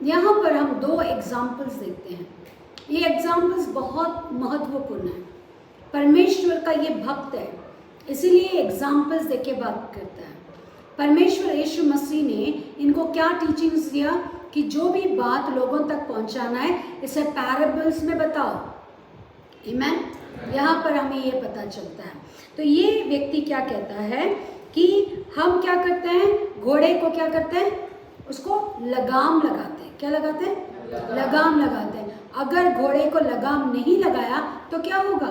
यहाँ पर हम 2 एग्जाम्पल्स देखते हैं। ये एग्जाम्पल्स बहुत महत्वपूर्ण है। परमेश्वर का ये भक्त है, इसीलिए एग्जाम्पल्स देके बात करता है। परमेश्वर यीशु मसीह ने इनको क्या टीचिंग्स दिया कि जो भी बात लोगों तक पहुंचाना है, इसे पैराबल्स में बताओ। आमीन। यहाँ पर हमें ये पता चलता है। तो ये व्यक्ति क्या कहता है कि हम क्या करते हैं, घोड़े को क्या करते हैं, उसको लगाम लगाते हैं। क्या लगाते हैं? लगाम लगाते हैं। अगर घोड़े को लगाम नहीं लगाया तो क्या होगा?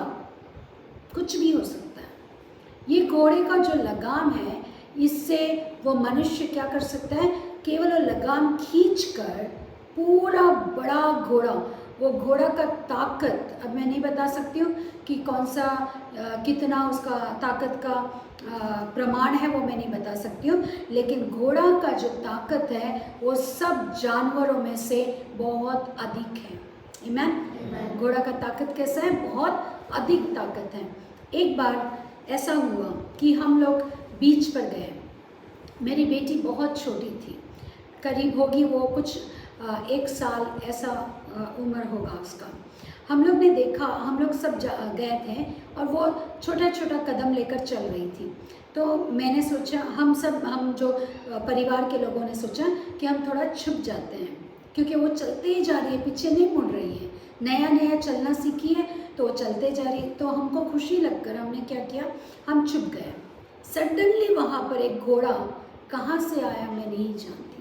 कुछ भी हो सकता है। ये घोड़े का जो लगाम है, इससे वो मनुष्य क्या कर सकता है, केवल वो लगाम खींचकर पूरा बड़ा घोड़ा, वो घोड़ा का ताकत अब मैं नहीं बता सकती हूँ कि कौन सा कितना उसका ताकत का प्रमाण है, वो मैं नहीं बता सकती हूँ, लेकिन घोड़ा का जो ताकत है वो सब जानवरों में से बहुत अधिक है। आमीन। घोड़ा का ताकत कैसा है? बहुत अधिक ताकत है। एक बार ऐसा हुआ कि हम लोग बीच पर गए। मेरी बेटी बहुत छोटी थी, करीब होगी वो कुछ 1 साल ऐसा उम्र होगा उसका। हम लोग ने देखा, हम लोग सब गए थे और वो छोटा छोटा कदम लेकर चल रही थी। तो मैंने सोचा, हम जो परिवार के लोगों ने सोचा कि हम थोड़ा छुप जाते हैं, क्योंकि वो चलते ही जा रही है, पीछे नहीं मुड़ रही है, नया नया चलना सीखी है तो वो चलते जा रही है। तो हमको खुशी लगकर हमने क्या किया, हम छुप गए। सडनली वहाँ पर एक घोड़ा कहाँ से आया मैं नहीं जानती।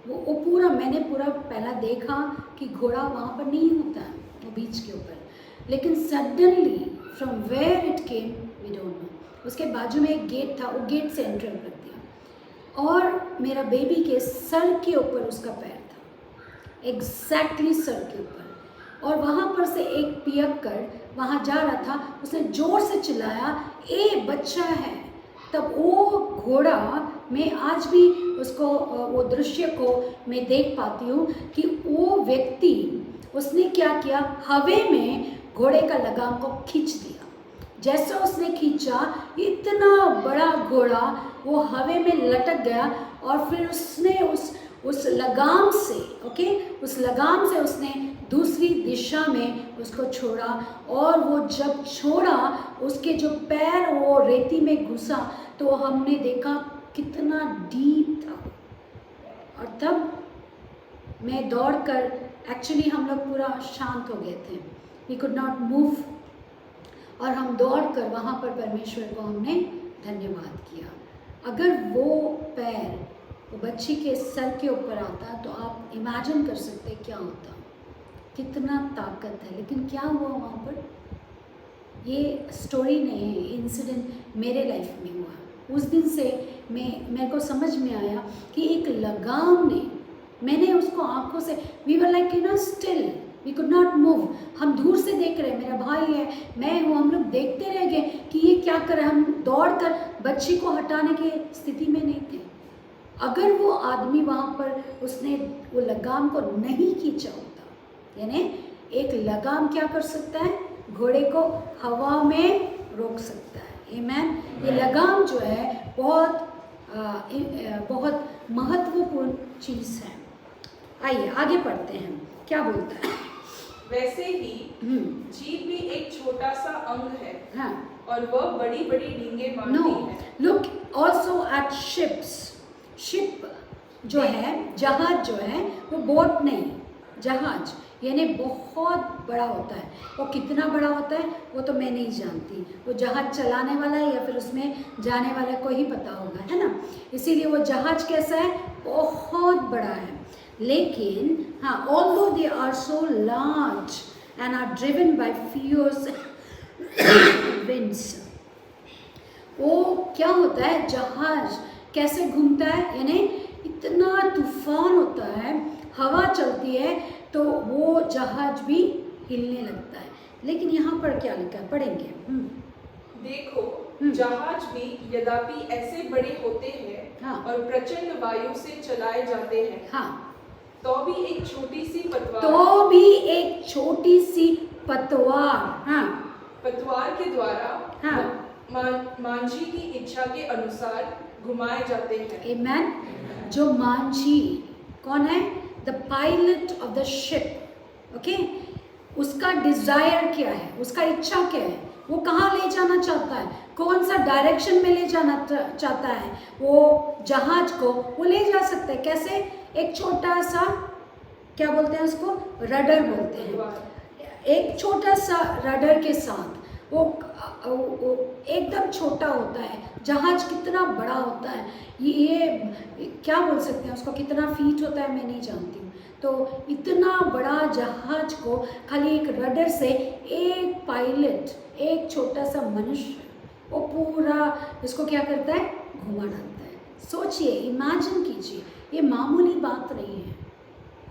वो पूरा, मैंने पूरा पहला देखा कि घोड़ा वहाँ पर नहीं होता है, वो बीच के ऊपर, लेकिन suddenly from where it came we don't know. उसके बाजू में एक गेट था, वो गेट से एंटर कर दिया और मेरा बेबी के सर के ऊपर उसका पैर था, एग्जैक्टली सर के ऊपर। और वहाँ पर से एक पियक्कड़ वहाँ जा रहा था, उसने जोर से चिल्लाया, ए बच्चा है। तब वो घोड़ा, मैं आज भी उसको, वो दृश्य को मैं देख पाती हूँ कि वो व्यक्ति, उसने क्या किया, हवा में घोड़े का लगाम को खींच दिया। जैसे उसने खींचा, इतना बड़ा घोड़ा वो हवा में लटक गया और फिर उसने उस लगाम से, उस लगाम से उसने दूसरी दिशा में उसको छोड़ा। और वो जब छोड़ा, उसके जो पैर वो रेती में घुसा तो हमने देखा कितना डीप था। और तब मैं दौड़कर, एक्चुअली हम लोग पूरा शांत हो गए थे, वी कुड नॉट मूव, और हम दौड़कर वहाँ पर परमेश्वर को हमने धन्यवाद किया। अगर वो पैर वो बच्ची के सर के ऊपर आता तो आप इमेजिन कर सकते क्या होता, कितना ताकत है। लेकिन क्या हुआ वहाँ पर, ये स्टोरी नहीं है, इंसिडेंट मेरे लाइफ में हुआ। उस दिन से मेरे को समझ में आया कि एक लगाम ने, मैंने उसको आंखों से, we were like still, we could not move. हम दूर से देख रहे हैं, मेरा भाई है, मैं हूँ, हम लोग देखते रह गए कि ये क्या कर रहा है। हम दौड़कर बच्ची को हटाने की स्थिति में नहीं थे। अगर वो आदमी वहाँ पर उसने वो लगाम को नहीं खींचा होता, यानी एक लगाम क्या कर सकता है, घोड़े को हवा में रोक सकता है। आमीन। ये लगाम जो है बहुत महत्वपूर्ण चीज़ है। आइए आगे पढ़ते हैं, क्या बोलता है। वैसे ही जीभ भी एक छोटा सा अंग है, हाँ, और वह बड़ी बड़ी डींगे मारती नो, है। Look also eight ships. Ship जो है, जहाज जो है, वो बोट नहीं, जहाज, यानी बहुत बड़ा होता है। वो कितना बड़ा होता है वो तो मैं नहीं जानती, वो जहाज चलाने वाला है या फिर उसमें जाने वाले को ही पता होगा, है ना। इसीलिए वो जहाज कैसा है, बहुत बड़ा है। लेकिन हाँ, although they are so large and are driven by fierce winds. वो क्या होता है, जहाज कैसे घूमता है, यानी इतना तूफान होता है, हवा चलती है तो वो जहाज भी हिलने लगता है। लेकिन यहाँ पर क्या लिखा है, पढ़ेंगे। देखो, जहाज भी यद्यपि ऐसे बड़े होते हैं, हाँ, और प्रचंड वायु से चलाए जाते हैं, हाँ, तो भी एक छोटी सी पतवार, तो भी एक छोटी सी पतवार, हाँ, पतवार के द्वारा, हाँ, मांझी की इच्छा के अनुसार घुमाए जाते हैं। आमेन। जो मांझी कौन है, the pilot of the ship, okay, उसका डिजायर क्या है, उसका इच्छा क्या है, वो कहाँ ले जाना चाहता है, कौन सा डायरेक्शन में ले जाना चाहता है, वो जहाज को वो ले जा सकता है। कैसे, एक छोटा सा, क्या बोलते हैं उसको, रडर बोलते हैं, एक छोटा सा रडर के साथ वो एकदम छोटा होता है। जहाज कितना बड़ा होता है, ये क्या बोल सकते हैं उसको, कितना फीट होता है मैं नहीं जानती हूँ। तो इतना बड़ा जहाज को खाली एक रडर से एक पायलट, एक छोटा सा मनुष्य, वो पूरा इसको क्या करता है, घुमा डालता है। सोचिए, इमेजिन कीजिए, ये मामूली बात नहीं है।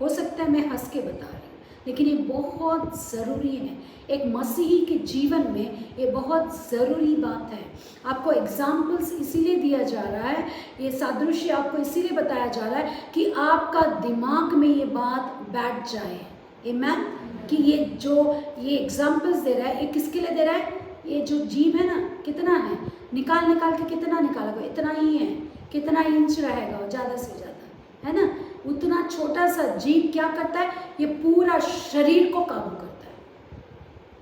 हो सकता है मैं हंस के बता रही हूँ, लेकिन ये बहुत ज़रूरी है। एक मसीही के जीवन में ये बहुत ज़रूरी बात है। आपको एग्जाम्पल्स इसीलिए दिया जा रहा है, ये सादृश्य आपको इसीलिए बताया जा रहा है कि आपका दिमाग में ये बात बैठ जाए। आमीन। कि ये एग्जाम्पल्स दे रहा है, ये किसके लिए दे रहा है? ये जो जीव है ना, कितना है, निकाल के कितना निकालेगा, इतना ही है। कितना इंच रहेगा ज़्यादा से ज़्यादा, है ना। उतना छोटा सा जीव क्या करता है, ये पूरा शरीर को काबू करता है।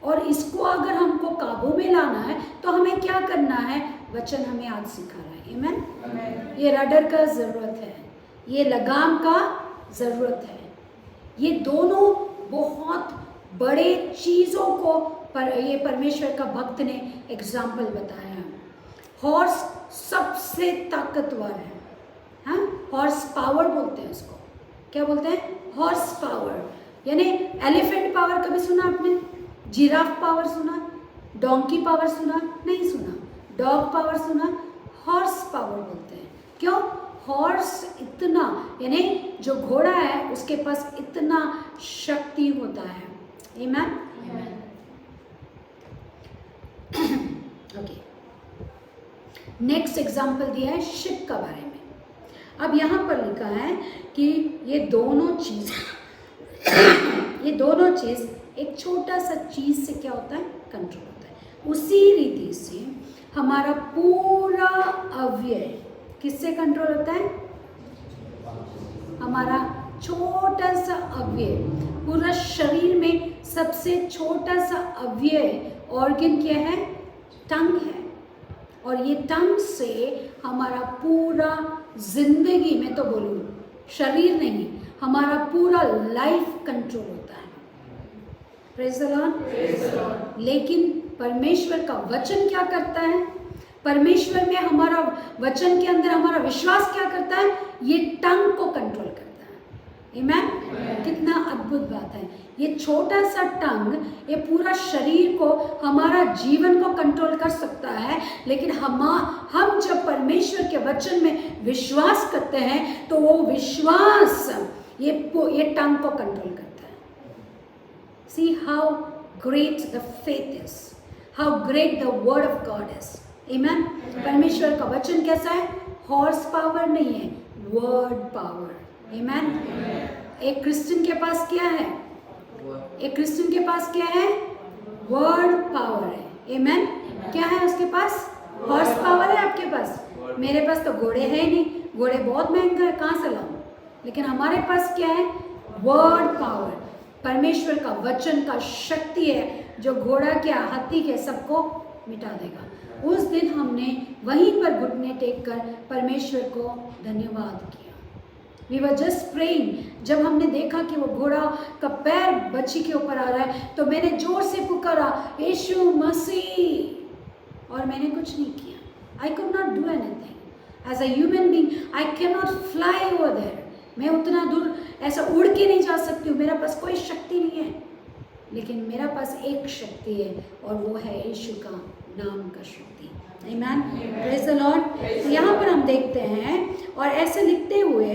और इसको अगर हमको काबू में लाना है तो हमें क्या करना है? वचन हमें आज सिखा रहा है। आमीन। ये रडर का ज़रूरत है, ये लगाम का ज़रूरत है। ये दोनों बहुत बड़े चीज़ों को ये परमेश्वर का भक्त ने एग्जाम्पल बताया। हॉर्स सबसे ताकतवर है, हाँ, हॉर्स पावर बोलते हैं उसको। क्या बोलते हैं? Horse power. यानी एलिफेंट पावर कभी सुना आपने? जिराफ पावर सुना? डोंकी पावर सुना? नहीं सुना। डॉग पावर सुना? हॉर्स पावर बोलते हैं। क्यों? हॉर्स इतना, यानी जो घोड़ा है उसके पास इतना शक्ति होता है। आमीन। ओके, नेक्स्ट एग्जाम्पल दिया है शिप का बारे में। अब यहाँ पर लिखा है कि ये दोनों चीज़ एक छोटा सा चीज़ से क्या होता है? कंट्रोल होता है। उसी रीति से हमारा पूरा अवयव किससे कंट्रोल होता है? हमारा छोटा सा अवयव, पूरा शरीर में सबसे छोटा सा अवयव ऑर्गन क्या है? टंग है। और ये टंग से हमारा पूरा जिंदगी में, तो बोलूँ शरीर नहीं, हमारा पूरा लाइफ कंट्रोल होता है। Praise the Lord. लेकिन परमेश्वर का वचन क्या करता है? परमेश्वर में हमारा वचन के अंदर हमारा विश्वास क्या करता है? ये टंग को कंट्रोल करता है। आमीन। कितना अद्भुत बात है। ये छोटा सा टंग ये पूरा शरीर को, हमारा जीवन को कंट्रोल कर सकता है। लेकिन हम जब परमेश्वर के वचन में विश्वास करते हैं तो वो विश्वास ये टंग को कंट्रोल करता है। See how great the faith is, how great the word of God is. Amen. परमेश्वर का वचन कैसा है? हॉर्स पावर नहीं है, वर्ड पावर। Amen. एक क्रिश्चियन के पास क्या है? एक क्रिश्चियन के पास क्या है? वर्ड पावर है। Amen. क्या है उसके पास? हॉर्स पावर है आपके पास? मेरे पास तो घोड़े हैं ही नहीं, घोड़े बहुत महंगा है, कहाँ से लाऊं? लेकिन हमारे पास क्या है? Word power. परमेश्वर का वचन का शक्ति है जो घोड़ा के, हाथी के सबको मिटा देगा। उस दिन हमने वहीं पर घुटने टेक कर परमेश्वर को धन्यवाद किया। We were just praying। जब हमने देखा कि वो घोड़ा का पैर बच्ची के ऊपर आ रहा है तो मैंने जोर से पुकारा, यीशु मसीह, और मैंने कुछ नहीं किया। I could not do anything. As a human being, I cannot fly over there. मैं उतना दूर ऐसा उड़ के नहीं जा सकती हूँ, मेरा पास कोई शक्ति नहीं है। लेकिन मेरा पास एक शक्ति है और वो है यीशु का नाम का शक्ति। आमीन। Praise the Lord. तो यहाँ पर हम देखते हैं और ऐसे लिखते हुए,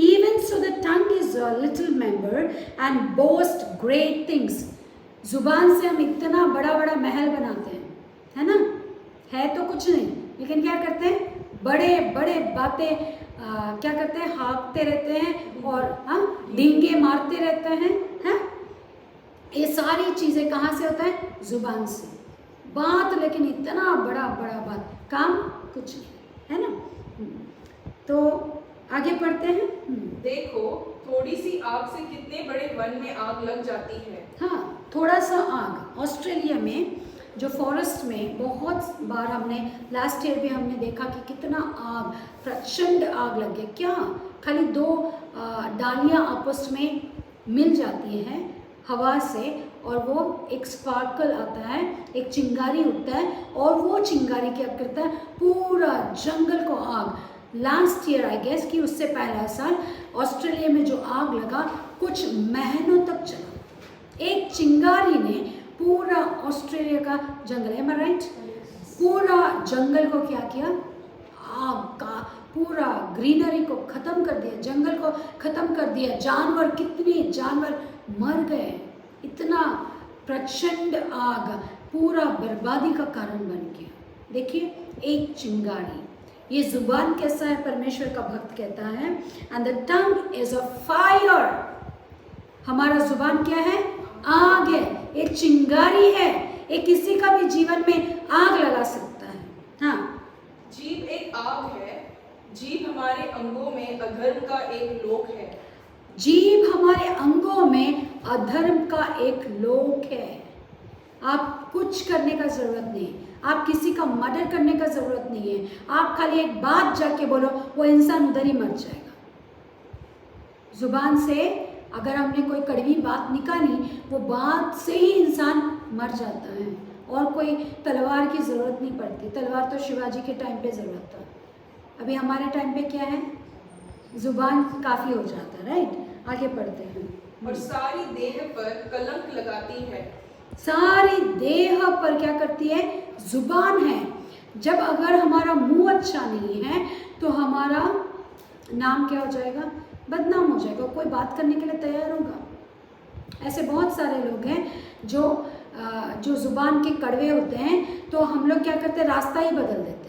even so the tongue is a little member and boast great things. जुबान से हम इतना बड़ा बड़ा महल बनाते हैं, है ना, है तो कुछ नहीं, लेकिन क्या करते हैं? बड़े बड़े बातें क्या करते हैं? हाँकते रहते हैं और डींगे मारते रहते हैं। ये सारी चीज़ें कहाँ से होता है? जुबान से बात, लेकिन इतना बड़ा बड़ा बात, काम कुछ नहीं, है ना। तो आगे पढ़ते हैं। देखो, थोड़ी सी आग से कितने बड़े वन में आग लग जाती है। हाँ, थोड़ा सा आग। ऑस्ट्रेलिया में जो फॉरेस्ट में बहुत बार हमने, लास्ट ईयर भी हमने देखा कि कितना आग, प्रचंड आग लग गई। क्या खाली 2 डालियाँ आपस में मिल जाती हैं हवा से और वो एक स्पार्कल आता है, एक चिंगारी उठता है और वो चिंगारी क्या करता है, पूरा जंगल को आग। लास्ट ईयर आई गेस कि उससे पहला साल ऑस्ट्रेलिया में जो आग लगा कुछ महीनों तक चला। एक चिंगारी ने पूरा ऑस्ट्रेलिया का जंगल, एम आई राइट, पूरा जंगल को क्या किया, आग का पूरा ग्रीनरी को ख़त्म कर दिया, जंगल को ख़त्म कर दिया। जानवर, कितने जानवर मर गए। इतना प्रचंड आग पूरा बर्बादी का कारण बन गया। देखिए, एक चिंगारी। ये जुबान कैसा है, परमेश्वर का भक्त कहता है, and the tongue is a fire. हमारा जुबान क्या है, आग है, एक चिंगारी है, एक किसी का भी जीवन में आग लगा सकता है। हाँ, जीभ एक आग है। जीभ हमारे अंगों में अधर्म का एक लोक है। जीभ हमारे अंगों में अधर्म का एक लोक है। आप कुछ करने का जरूरत नहीं, आप किसी का मर्डर करने का जरूरत नहीं है। आप खाली एक बात जाके बोलो, वो इंसान उधर ही मर जाएगा। जुबान से अगर हमने कोई कड़वी बात निकाली, वो बात से ही इंसान मर जाता है, और कोई तलवार की ज़रूरत नहीं पड़ती। तलवार तो शिवाजी के टाइम पे ज़रूरत था, अभी हमारे टाइम पे क्या है, जुबान काफ़ी हो जाता है। राइट, आगे पढ़ते हैं। और सारी देह पर कलंक लगाती है। सारी देह पर क्या करती है, जुबान है। जब अगर हमारा मुंह अच्छा नहीं है तो हमारा नाम क्या हो जाएगा, बदनाम हो जाएगा। कोई बात करने के लिए तैयार होगा। ऐसे बहुत सारे लोग हैं जो जुबान के कड़वे होते हैं, तो हम लोग क्या करते हैं, रास्ता ही बदल देते हैं।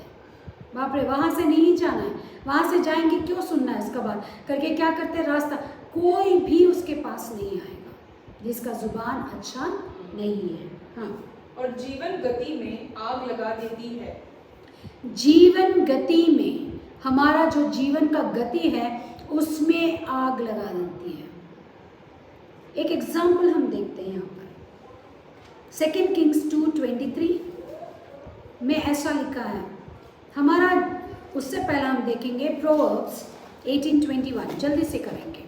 बाप रे, वहाँ से नहीं जाना है, वहाँ से जाएंगे क्यों सुनना है इसका बात करके क्या करते हैं, रास्ता, कोई भी उसके पास नहीं आएगा जिसका जुबान अच्छा नहीं है। हाँ, और जीवन गति में आग लगा देती है। जीवन गति में, हमारा जो जीवन का गति है उसमें आग लगा देती है। एक एग्जाम्पल हम देखते हैं यहाँ पर 2 किंग्स 2:23 में ऐसा लिखा है। हमारा उससे पहला हम देखेंगे प्रोवर्ब्स 18:21, जल्दी से करेंगे।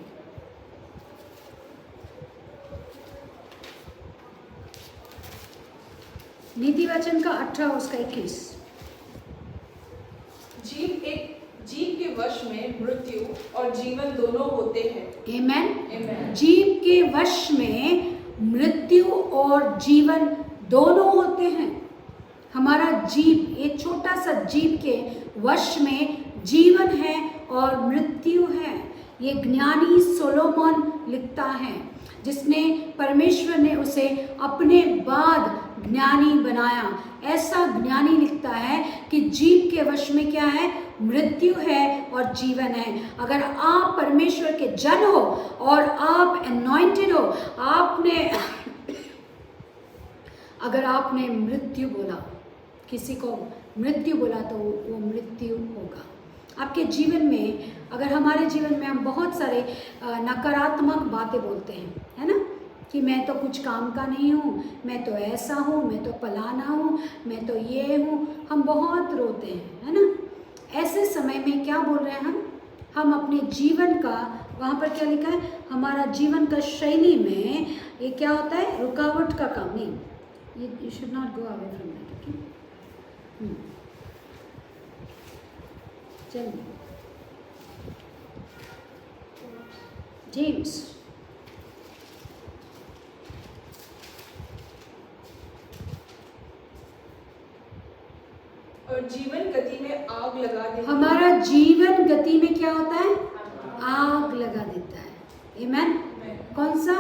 नीति वचन का 18 उसका 21। जीभ के वश में मृत्यु और जीवन दोनों होते हैं। आमेन। आमेन। जीव के वश में मृत्यु और जीवन दोनों होते हैं। हमारा जीव, एक छोटा सा जीव के वश में जीवन है और मृत्यु है। ये ज्ञानी सोलोमन लिखता है, जिसने परमेश्वर ने उसे अपने बाद ज्ञानी बनाया। ऐसा ज्ञानी लिखता है कि जीव के वश में क्या है, मृत्यु है और जीवन है। अगर आप परमेश्वर के जन हो और आप अनॉइंटेड हो, अगर आपने मृत्यु बोला, किसी को मृत्यु बोला, तो वो मृत्यु होगा आपके जीवन में। अगर हमारे जीवन में हम बहुत सारे नकारात्मक बातें बोलते हैं, है ना, कि मैं तो कुछ काम का नहीं हूँ, मैं तो ऐसा हूँ, मैं तो फलाना हूँ, मैं तो ये हूँ, हम बहुत रोते हैं, है ना। ऐसे समय में क्या बोल रहे हैं हम अपने जीवन का, वहाँ पर क्या लिखा है, हमारा जीवन का शैली में ये क्या होता है, रुकावट का काम नहीं। You should not go away from that, okay. चलिए, जेम्स और जीवन गति में आग लगा देती है। हमारा जीवन गति में क्या होता है, आग लगा देता है। आमेन। कौन सा,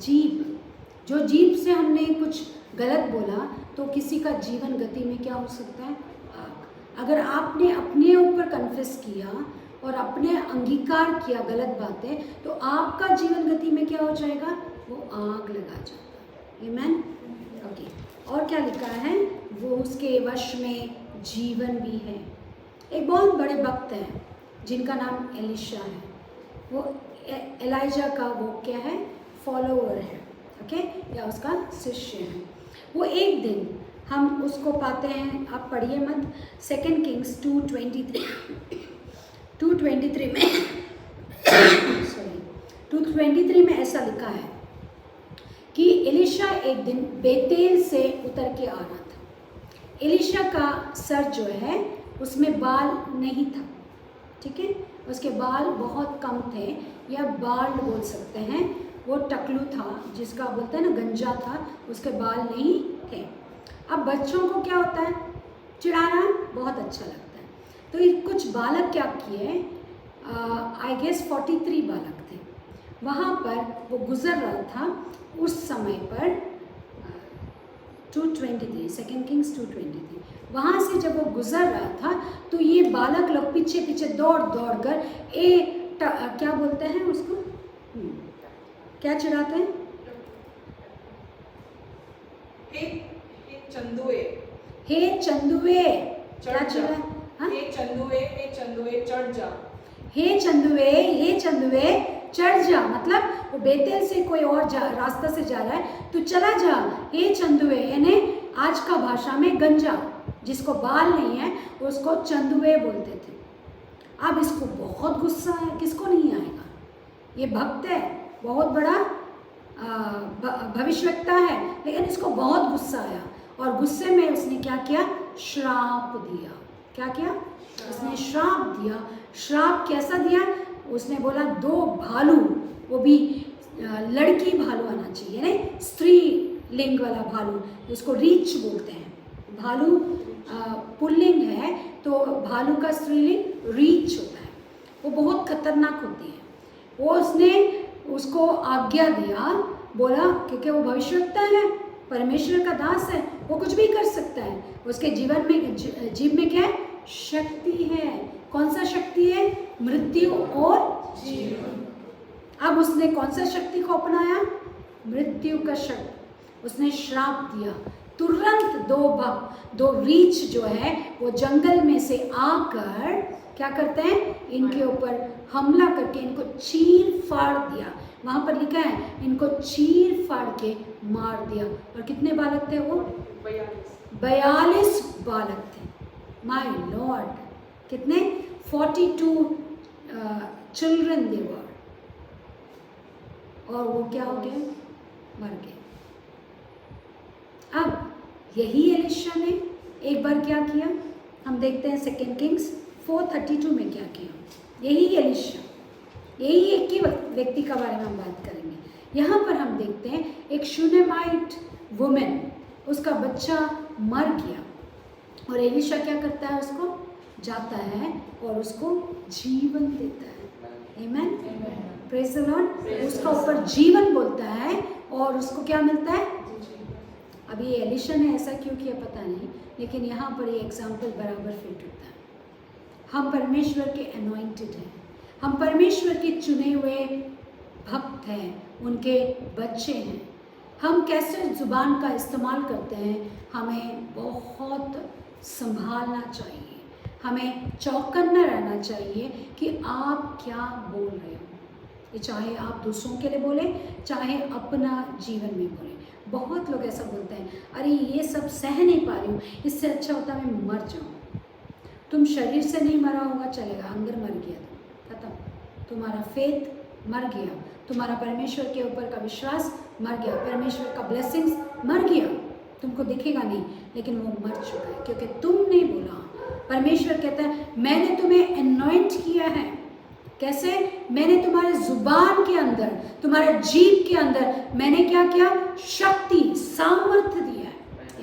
जीव। जो जीव से हमने कुछ गलत बोला तो किसी का जीवन गति में क्या हो सकता है, आग। अगर आपने अपने ऊपर कन्फेस किया और अपने अंगीकार किया गलत बातें, तो आपका जीवन गति में क्या हो जाएगा, वो आग लगा जाता है। आमेन। ओके, और क्या लिखा है, वो उसके वश में जीवन भी है। एक बहुत बड़े भक्त हैं जिनका नाम एलिशा है। वो एलाइजा का वो क्या है, फॉलोअर है, ओके, या उसका शिष्य है। वो एक दिन हम उसको पाते हैं, आप पढ़िए मत, 2 किंग्स 2:23 में सॉरी 2:23 में ऐसा लिखा है कि एलिशा एक दिन बेतेल से उतर के आ रहा था। एलिशा का सर जो है उसमें बाल नहीं था, ठीक है, उसके बाल बहुत कम थे या बाल बोल सकते हैं, वो टकलू था जिसका बोलते हैं ना गंजा था, उसके बाल नहीं थे। अब बच्चों को क्या होता है, चिढ़ाना बहुत अच्छा लगता है। तो ये कुछ बालक क्या किए, आई गेस 43 बालक थे, वहाँ पर वो गुजर रहा था उस समय पर 223 सेकेंड किंग्स 223, वहाँ से जब वो गुजर रहा था तो ये बालक लोग पीछे पीछे दौड़ दौड़ कर क्या बोलते हैं उसको, क्या चिढ़ाते हैं, हे चंदुए, हे चंदुए, क्या चढ़ जा, चिढ़ा, हाँ? हे चंदुए चढ़ जा, हे चंदुए चढ़ जा, मतलब वो बेतेल से कोई और रास्ता से जा रहा है तो चला जा, हे चंदुए, यानी आज का भाषा में गंजा, जिसको बाल नहीं है उसको चंदुए बोलते थे। अब इसको बहुत गुस्सा है, किसको नहीं आएगा, ये भक्त है, बहुत बड़ा भविष्यवक्ता है, लेकिन इसको बहुत गुस्सा आया और गुस्से में उसने क्या किया, श्राप दिया। क्या किया, उसने श्राप दिया। श्राप कैसा दिया, उसने बोला 2 भालू, वो भी लड़की भालू आना चाहिए, नहीं स्त्री लिंग वाला भालू, उसको रीच बोलते हैं। भालू पुल्लिंग है तो भालू का स्त्रीलिंग रीच होता है, वो बहुत खतरनाक होती है। वो उसने उसको आज्ञा दिया, बोला क्योंकि वो भविष्यवक्ता है, परमेश्वर का दास है, वो कुछ भी कर सकता है, उसके जीवन में जीव में क्या है, शक्ति है। कौन सा शक्ति है, मृत्यु और जीवन। अब उसने कौन सा शक्ति को अपनाया, मृत्यु का शक्ति। उसने श्राप दिया, तुरंत 2 रीछ जो है वो जंगल में से आकर क्या करते हैं, इनके ऊपर हमला करके इनको चीर फाड़ दिया। वहाँ पर लिखा है इनको चीर फाड़ के मार दिया। और कितने बालक थे वो, 42 बालक थे। माय लॉर्ड, कितने, 42 चिल्ड्रन दे वर, और वो क्या हो गए, मर गए। अब यही एलिशा ने एक बार क्या किया, हम देखते हैं 2 किंग्स 4:32 में क्या किया। यही एलिशा, यही एक ही व्यक्ति का बारे में हम बात करेंगे। यहाँ पर हम देखते हैं एक शूनेमाइट वुमेन, उसका बच्चा मर गया और एलिशा क्या करता है, उसको जाता है और उसको जीवन देता है। आमेन, प्रेज द लॉर्ड। उसका ऊपर जीवन बोलता है और उसको क्या मिलता है। अभी ये एलिशा ने ऐसा क्यों किया पता नहीं, लेकिन यहाँ पर ये एग्जाम्पल बराबर फिट होता है। हम परमेश्वर के अनॉइंटेड हैं, हम परमेश्वर के चुने हुए भक्त हैं, उनके बच्चे हैं। हम कैसे ज़ुबान का इस्तेमाल करते हैं, हमें बहुत संभालना चाहिए, हमें चौकन्ना रहना चाहिए कि आप क्या बोल रहे हो। ये चाहे आप दूसरों के लिए बोले, चाहे अपना जीवन में बोले। बहुत लोग ऐसा बोलते हैं, अरे ये सब सह नहीं पा रही हूँ, इससे अच्छा होता मैं मर जाऊँ। तुम शरीर से नहीं मरा होगा चलेगा, अंदर मर गया तो खत्म, तुम्हारा फेथ मर गया, तुम्हारा परमेश्वर के ऊपर का विश्वास मर गया, परमेश्वर का ब्लेसिंग्स मर गया। तुमको दिखेगा नहीं, लेकिन वो मर चुका है क्योंकि तुमने बोला। परमेश्वर कहता है मैंने तुम्हें अनॉइंट किया है। कैसे, मैंने तुम्हारे जुबान के अंदर, तुम्हारे जीभ के अंदर मैंने क्या किया, शक्ति, सामर्थ्य दिया है।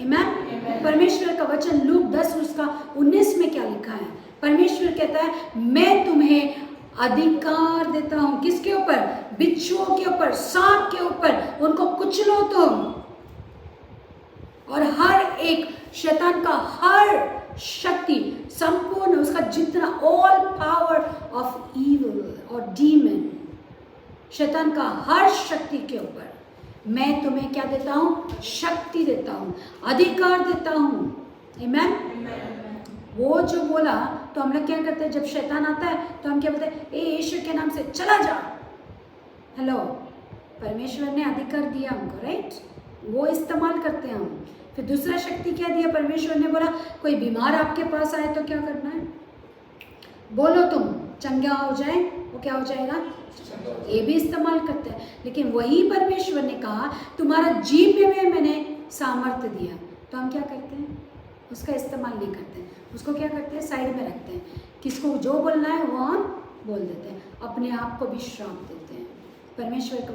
आमीन। परमेश्वर का वचन लूक 10:19 में क्या लिखा है, परमेश्वर कहता है मैं तुम्हें अधिकार देता हूं। किसके ऊपर, बिच्छुओं के ऊपर, सांप के ऊपर, उनको कुचलो तुम। और हर एक शैतान का हर शक्ति, संपूर्ण उसका जितना, ऑल पावर ऑफ इविल और डीमन, शैतान का हर शक्ति के ऊपर मैं तुम्हें क्या देता हूं, शक्ति देता हूं, अधिकार देता हूं। आमीन। वो जो बोला तो हम लोग क्या करते हैं, जब शैतान आता है तो हम क्या बोलते हैं, ए यीशु के नाम से चला जा। हेलो, परमेश्वर ने अधिकार दिया हमको, राइट, वो इस्तेमाल करते हैं हम। फिर दूसरा शक्ति क्या दिया, परमेश्वर ने बोला कोई बीमार आपके पास आए तो क्या करना है, बोलो तुम चंगा हो जाए, वो क्या हो जाएगा? ये भी इस्तेमाल करते हैं। लेकिन वही परमेश्वर ने कहा तुम्हारा जीभ में मैंने सामर्थ्य दिया, तो हम क्या करते हैं? उसका इस्तेमाल नहीं करते हैं, उसको क्या करते हैं? साइड में रखते हैं। किसको जो बोलना है वो हम बोल देते हैं, अपने आप को भी श्राप देते हैं। परमेश्वर का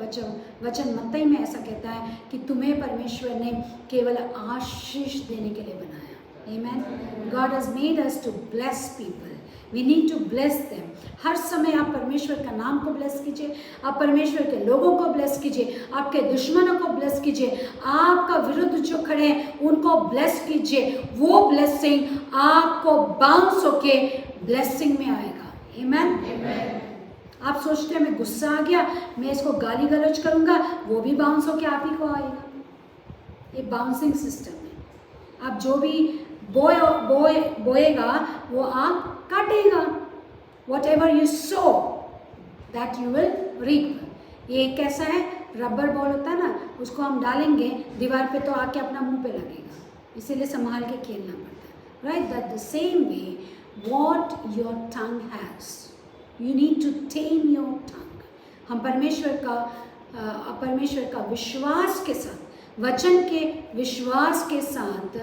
वचन मत्ती में ऐसा कहता है कि तुम्हें परमेश्वर ने केवल आशीष देने के लिए बनाया। Amen. God has made us to bless people. We need to bless them. हर समय आप परमेश्वर का नाम को ब्लेस कीजिए, आप परमेश्वर के लोगों को ब्लेस कीजिए, आपके दुश्मनों को ब्लेस कीजिए, आपका विरुद्ध जो खड़े हैं उनको ब्लेस कीजिए। वो ब्लेसिंग आपको बाउंस होके ब्लेसिंग में आएगा। Amen. आप सोचते हैं मैं गुस्सा आ गया, मैं इसको गाली गलौज करूंगा, वो भी बाउंस होके आप ही को आएगा। ये बाउंसिंग सिस्टम है। आप जो भी बोएगा वो आप काटेगा। Whatever you sow, that you will reap. ये कैसा है? रबर बॉल होता है ना, उसको हम डालेंगे दीवार पे तो आके अपना मुंह पे लगेगा, इसीलिए संभाल के खेलना पड़ता है। Right? That the same way, what your tongue has, you need to tame your tongue. हम परमेश्वर का विश्वास के साथ, वचन के विश्वास के साथ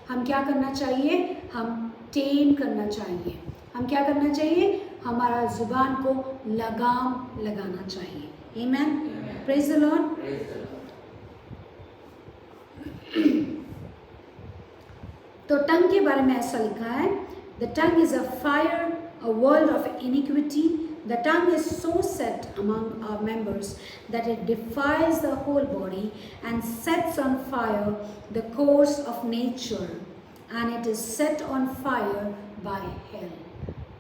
हम क्या करना चाहिए? हम टेम करना चाहिए। हम क्या करना चाहिए? हमारा जुबान को लगाम लगाना चाहिए। Amen. Praise the Lord. तो टंग के बारे में ऐसा लिखा है, The tongue is a fire, a world of iniquity. The tongue is so set among our members that it defiles the whole body and sets on fire the course of nature, and it is set on fire by hell.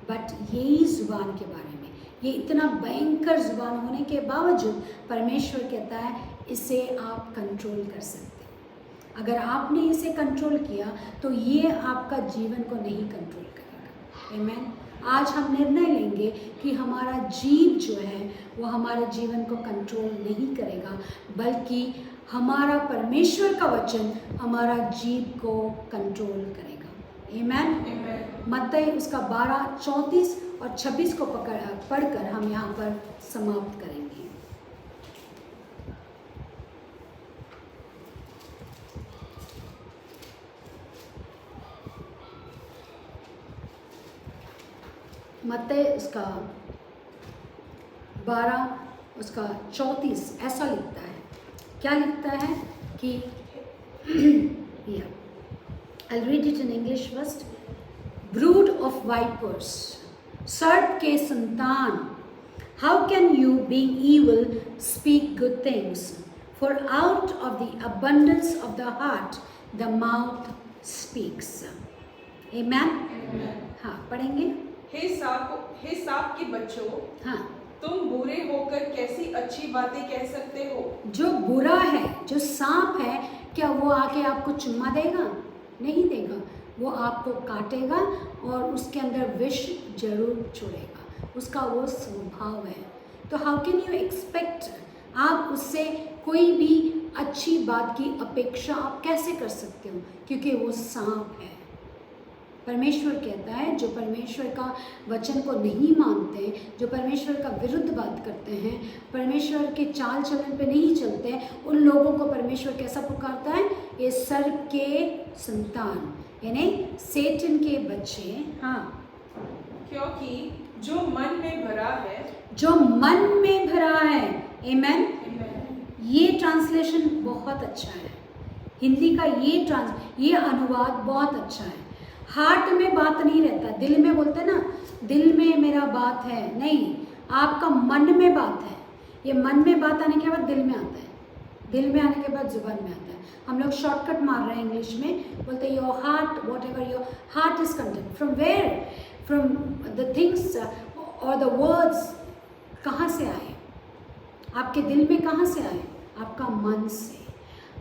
But यही जुबान के बारे में, ये इतना भयंकर जुबान होने के बावजूद परमेश्वर कहता है इसे आप कंट्रोल कर सकते हैं। अगर आपने इसे कंट्रोल किया तो ये आपका जीवन को नहीं कंट्रोल करेगा। आमीन। आज हम निर्णय लेंगे कि हमारा जीव जो है वो हमारे जीवन को कंट्रोल नहीं करेगा, बल्कि हमारा परमेश्वर का वचन हमारा जीव को कंट्रोल करेगा। आमीन। मत्ती उसका 12, 34 और 26 को पढ़कर हम यहाँ पर समाप्त करेंगे। मत्ती उसका 12 उसका 34 ऐसा लिखता है। क्या लिखता है कि I'll read it in English first. Brood of vipers, सर्प के संतान, how can you, being evil, speak good things? For out of the abundance of the heart, the mouth speaks. Amen. हाँ, पढ़ेंगे। हे सांप के बच्चों, हाँ, तुम बुरे होकर कैसी अच्छी बातें कह सकते हो? जो बुरा है, जो सांप है, क्या वो आके आपको चुम्मा देगा? नहीं देगा। वो आपको काटेगा और उसके अंदर विष जरूर छोड़ेगा। उसका वो स्वभाव है। तो हाउ कैन यू एक्सपेक्ट, आप उससे कोई भी अच्छी बात की अपेक्षा आप कैसे कर सकते हो? क्योंकि वो सांप है। परमेश्वर कहता है जो परमेश्वर का वचन को नहीं मानते, जो परमेश्वर का विरुद्ध बात करते हैं, परमेश्वर के चाल चलन पे नहीं चलते, उन लोगों को परमेश्वर कैसा पुकारता है? ये सर्प के संतान, यानी सेटन के बच्चे। हाँ, क्योंकि जो मन में भरा है, जो मन में भरा है। आमीन। ये ट्रांसलेशन बहुत अच्छा है। हिंदी का ये अनुवाद बहुत अच्छा है। हार्ट में बात नहीं रहता, दिल में बोलते ना, दिल में मेरा बात है, नहीं, आपका मन में बात है। ये मन में बात आने के बाद दिल में आता है, दिल में आने के बाद जुबान में आता है। हम लोग शॉर्टकट मार रहे हैं इंग्लिश में, बोलते हैं your heart, whatever your heart is content, from where, from the things और द वर्ड्स। कहाँ से आए? आपके दिल में कहाँ से आए? आपका मन से।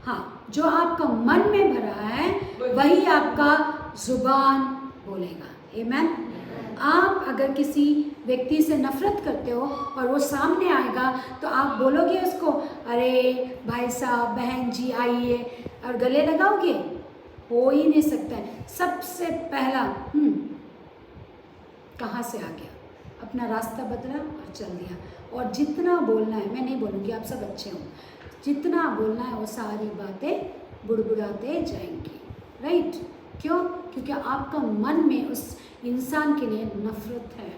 हाँ, जो आपका मन में भरा है वही आपका जुबान बोलेगा। आमीन। आप अगर किसी व्यक्ति से नफरत करते हो और वो सामने आएगा तो आप बोलोगे उसको, अरे भाई साहब, बहन जी आइए, और गले लगाओगे? हो ही नहीं सकता है। सबसे पहला कहाँ से आ गया? अपना रास्ता बदला और चल दिया। और जितना बोलना है, मैं नहीं बोलूँगी, आप सब अच्छे हो, जितना बोलना है वो सारी बातें बुड़बुड़ाते जाएंगी, राइट? क्यों? क्योंकि आपका मन में उस इंसान के लिए नफ़रत है।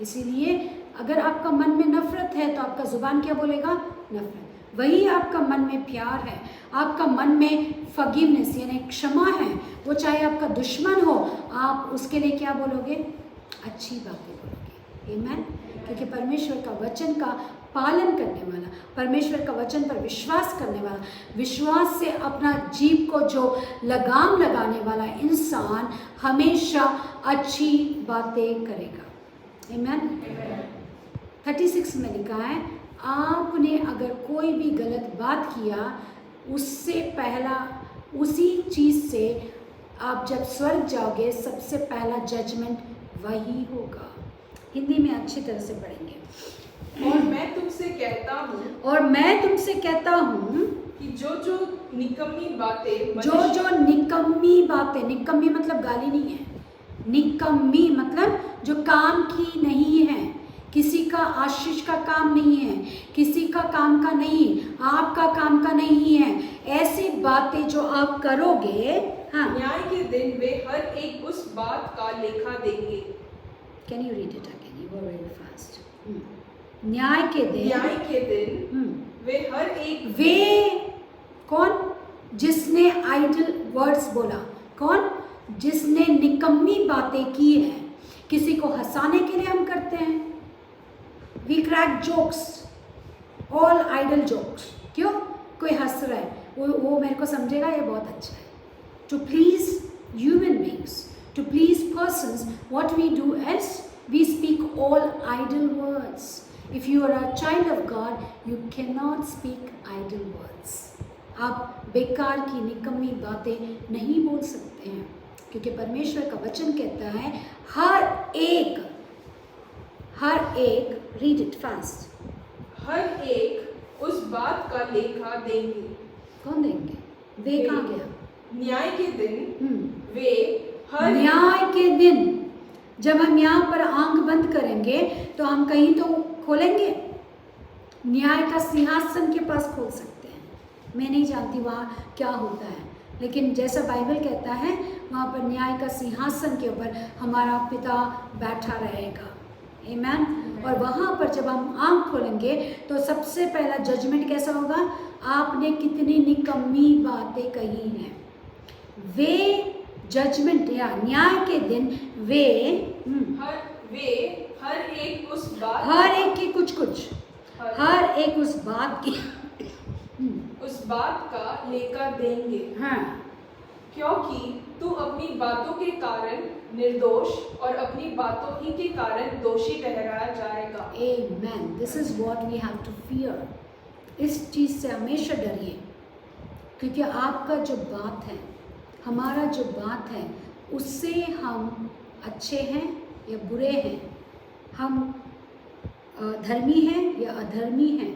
इसीलिए अगर आपका मन में नफ़रत है तो आपका ज़ुबान क्या बोलेगा? नफ़रत। वही आपका मन में प्यार है, आपका मन में फॉरगिवनेस यानी क्षमा है, वो चाहे आपका दुश्मन हो, आप उसके लिए क्या बोलोगे? अच्छी बातें बोलोगे। आमीन? क्योंकि परमेश्वर का वचन का पालन करने वाला, परमेश्वर का वचन पर विश्वास करने वाला, विश्वास से अपना जीव को जो लगाम लगाने वाला इंसान हमेशा अच्छी बातें करेगा। आमीन? 36 में लिखा है, आपने अगर कोई भी गलत बात किया, उससे पहला उसी चीज़ से आप जब स्वर्ग जाओगे, सबसे पहला जजमेंट वही होगा। हिंदी में अच्छी तरह से पढ़ेंगे। और मैं तुमसे कहता हूँ कि जो निकम्मी बातें निकम्मी मतलब गाली नहीं है, निकम्मी मतलब जो काम की नहीं है, किसी का आशीष का काम नहीं है, किसी का काम का नहीं, आपका काम का नहीं है, ऐसी बातें जो आप करोगे, हाँ, न्याय के दिन वे हर एक उस बात का लेखा देंगे। Can you read it again? You were very fast. न्याय के दिन वे हर एक, वे कौन? जिसने आइडल वर्ड्स बोला, कौन? जिसने निकम्मी बातें की है। किसी को हंसाने के लिए हम करते हैं, we crack jokes, all idle jokes. क्यों? कोई हंस रहा है, वो मेरे को समझेगा ये बहुत अच्छा है। To please human beings, to please persons, what we do is we speak all idle words. If you are a child of God, you cannot speak idle words. आप बेकार की निकम्मी बातें नहीं बोल सकते हैं, क्योंकि परमेश्वर का वचन कहता है हर एक रीड इट फास्ट, हर एक उस बात का लेखा देंगे। कौन देंगे? वे कहाँ गया? न्याय के दिन वे हर, न्याय के दिन। जब हम यहाँ पर आंख बंद करेंगे तो हम कहीं तो खोलेंगे, न्याय का सिंहासन के पास खोल सकते हैं। मैं नहीं जानती वहाँ क्या होता है, लेकिन जैसा बाइबल कहता है वहाँ पर न्याय का सिंहासन के ऊपर हमारा पिता बैठा रहेगा। आमीन? और वहाँ पर जब हम आंख खोलेंगे तो सबसे पहला जजमेंट कैसा होगा? आपने कितनी निकम्मी बातें कही हैं। वे जजमेंट या न्याय के दिन वे हर एक उस बात, हर एक की कुछ हर एक उस बात की उस बात का लेखा देंगे। हाँ, क्योंकि तू अपनी बातों के कारण निर्दोष और अपनी बातों ही के कारण दोषी ठहराया जाएगा। Amen. This is what we have to fear. इस चीज़ से हमेशा डरिए, क्योंकि आपका जो बात है, हमारा जो बात है, उससे हम अच्छे हैं या बुरे हैं, हम धर्मी हैं या अधर्मी हैं,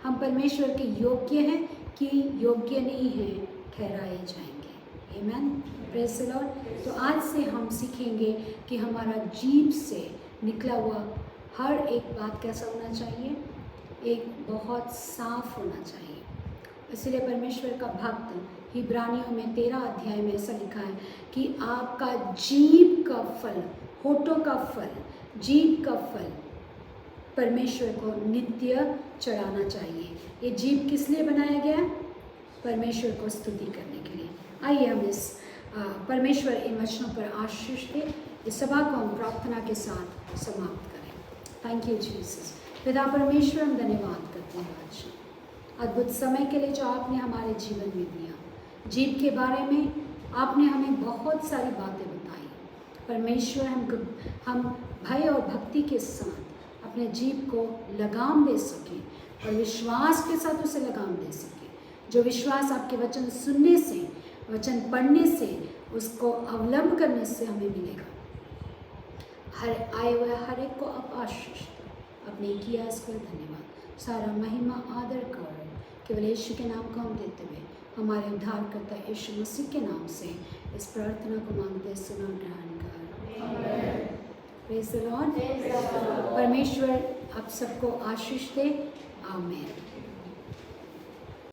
हम परमेश्वर के योग्य हैं कि योग्य नहीं हैं, ठहराए जाएंगे। आमीन? Praise the Lord. तो आज से हम सीखेंगे कि हमारा जीभ से निकला हुआ हर एक बात कैसा होना चाहिए? एक बहुत साफ होना चाहिए। इसलिए परमेश्वर का भक्त इब्रानियों में 13 अध्याय में ऐसा लिखा है कि आपका जीभ का फल, होठों का फल, जीभ का फल परमेश्वर को नित्य चढ़ाना चाहिए। ये जीभ किस लिए बनाया गया है? परमेश्वर को स्तुति करने के लिए। आइए हम इस परमेश्वर इन वचनों पर आशीष दे। इस सभा को हम प्रार्थना के साथ समाप्त करें। Thank you Jesus. पिता परमेश्वर, हम धन्यवाद करते हैं आज अद्भुत समय के लिए जो आपने हमारे जीवन में दिया। जीभ के बारे में आपने हमें बहुत सारी बातें बताई। परमेश्वर, हम भय और भक्ति के साथ अपने जीभ को लगाम दे सकें और विश्वास के साथ उसे लगाम दे सकें। जो विश्वास आपके वचन सुनने से, वचन पढ़ने से, उसको अवलंब करने से हमें मिलेगा। हर आए हुए हर एक को आप आशीष अपने किया, इसके लिए धन्यवाद। सारा महिमा आदर गौरव केवल यीशु के नाम को हम देते हुए हमारे उद्धारकर्ता यीशु मसीह के नाम से इस प्रार्थना को मांगते, सुनो, ग्रहण कर। Praise the Lord. Praise the Lord. परमेश्वर आप सबको आशीष दे। आमीन।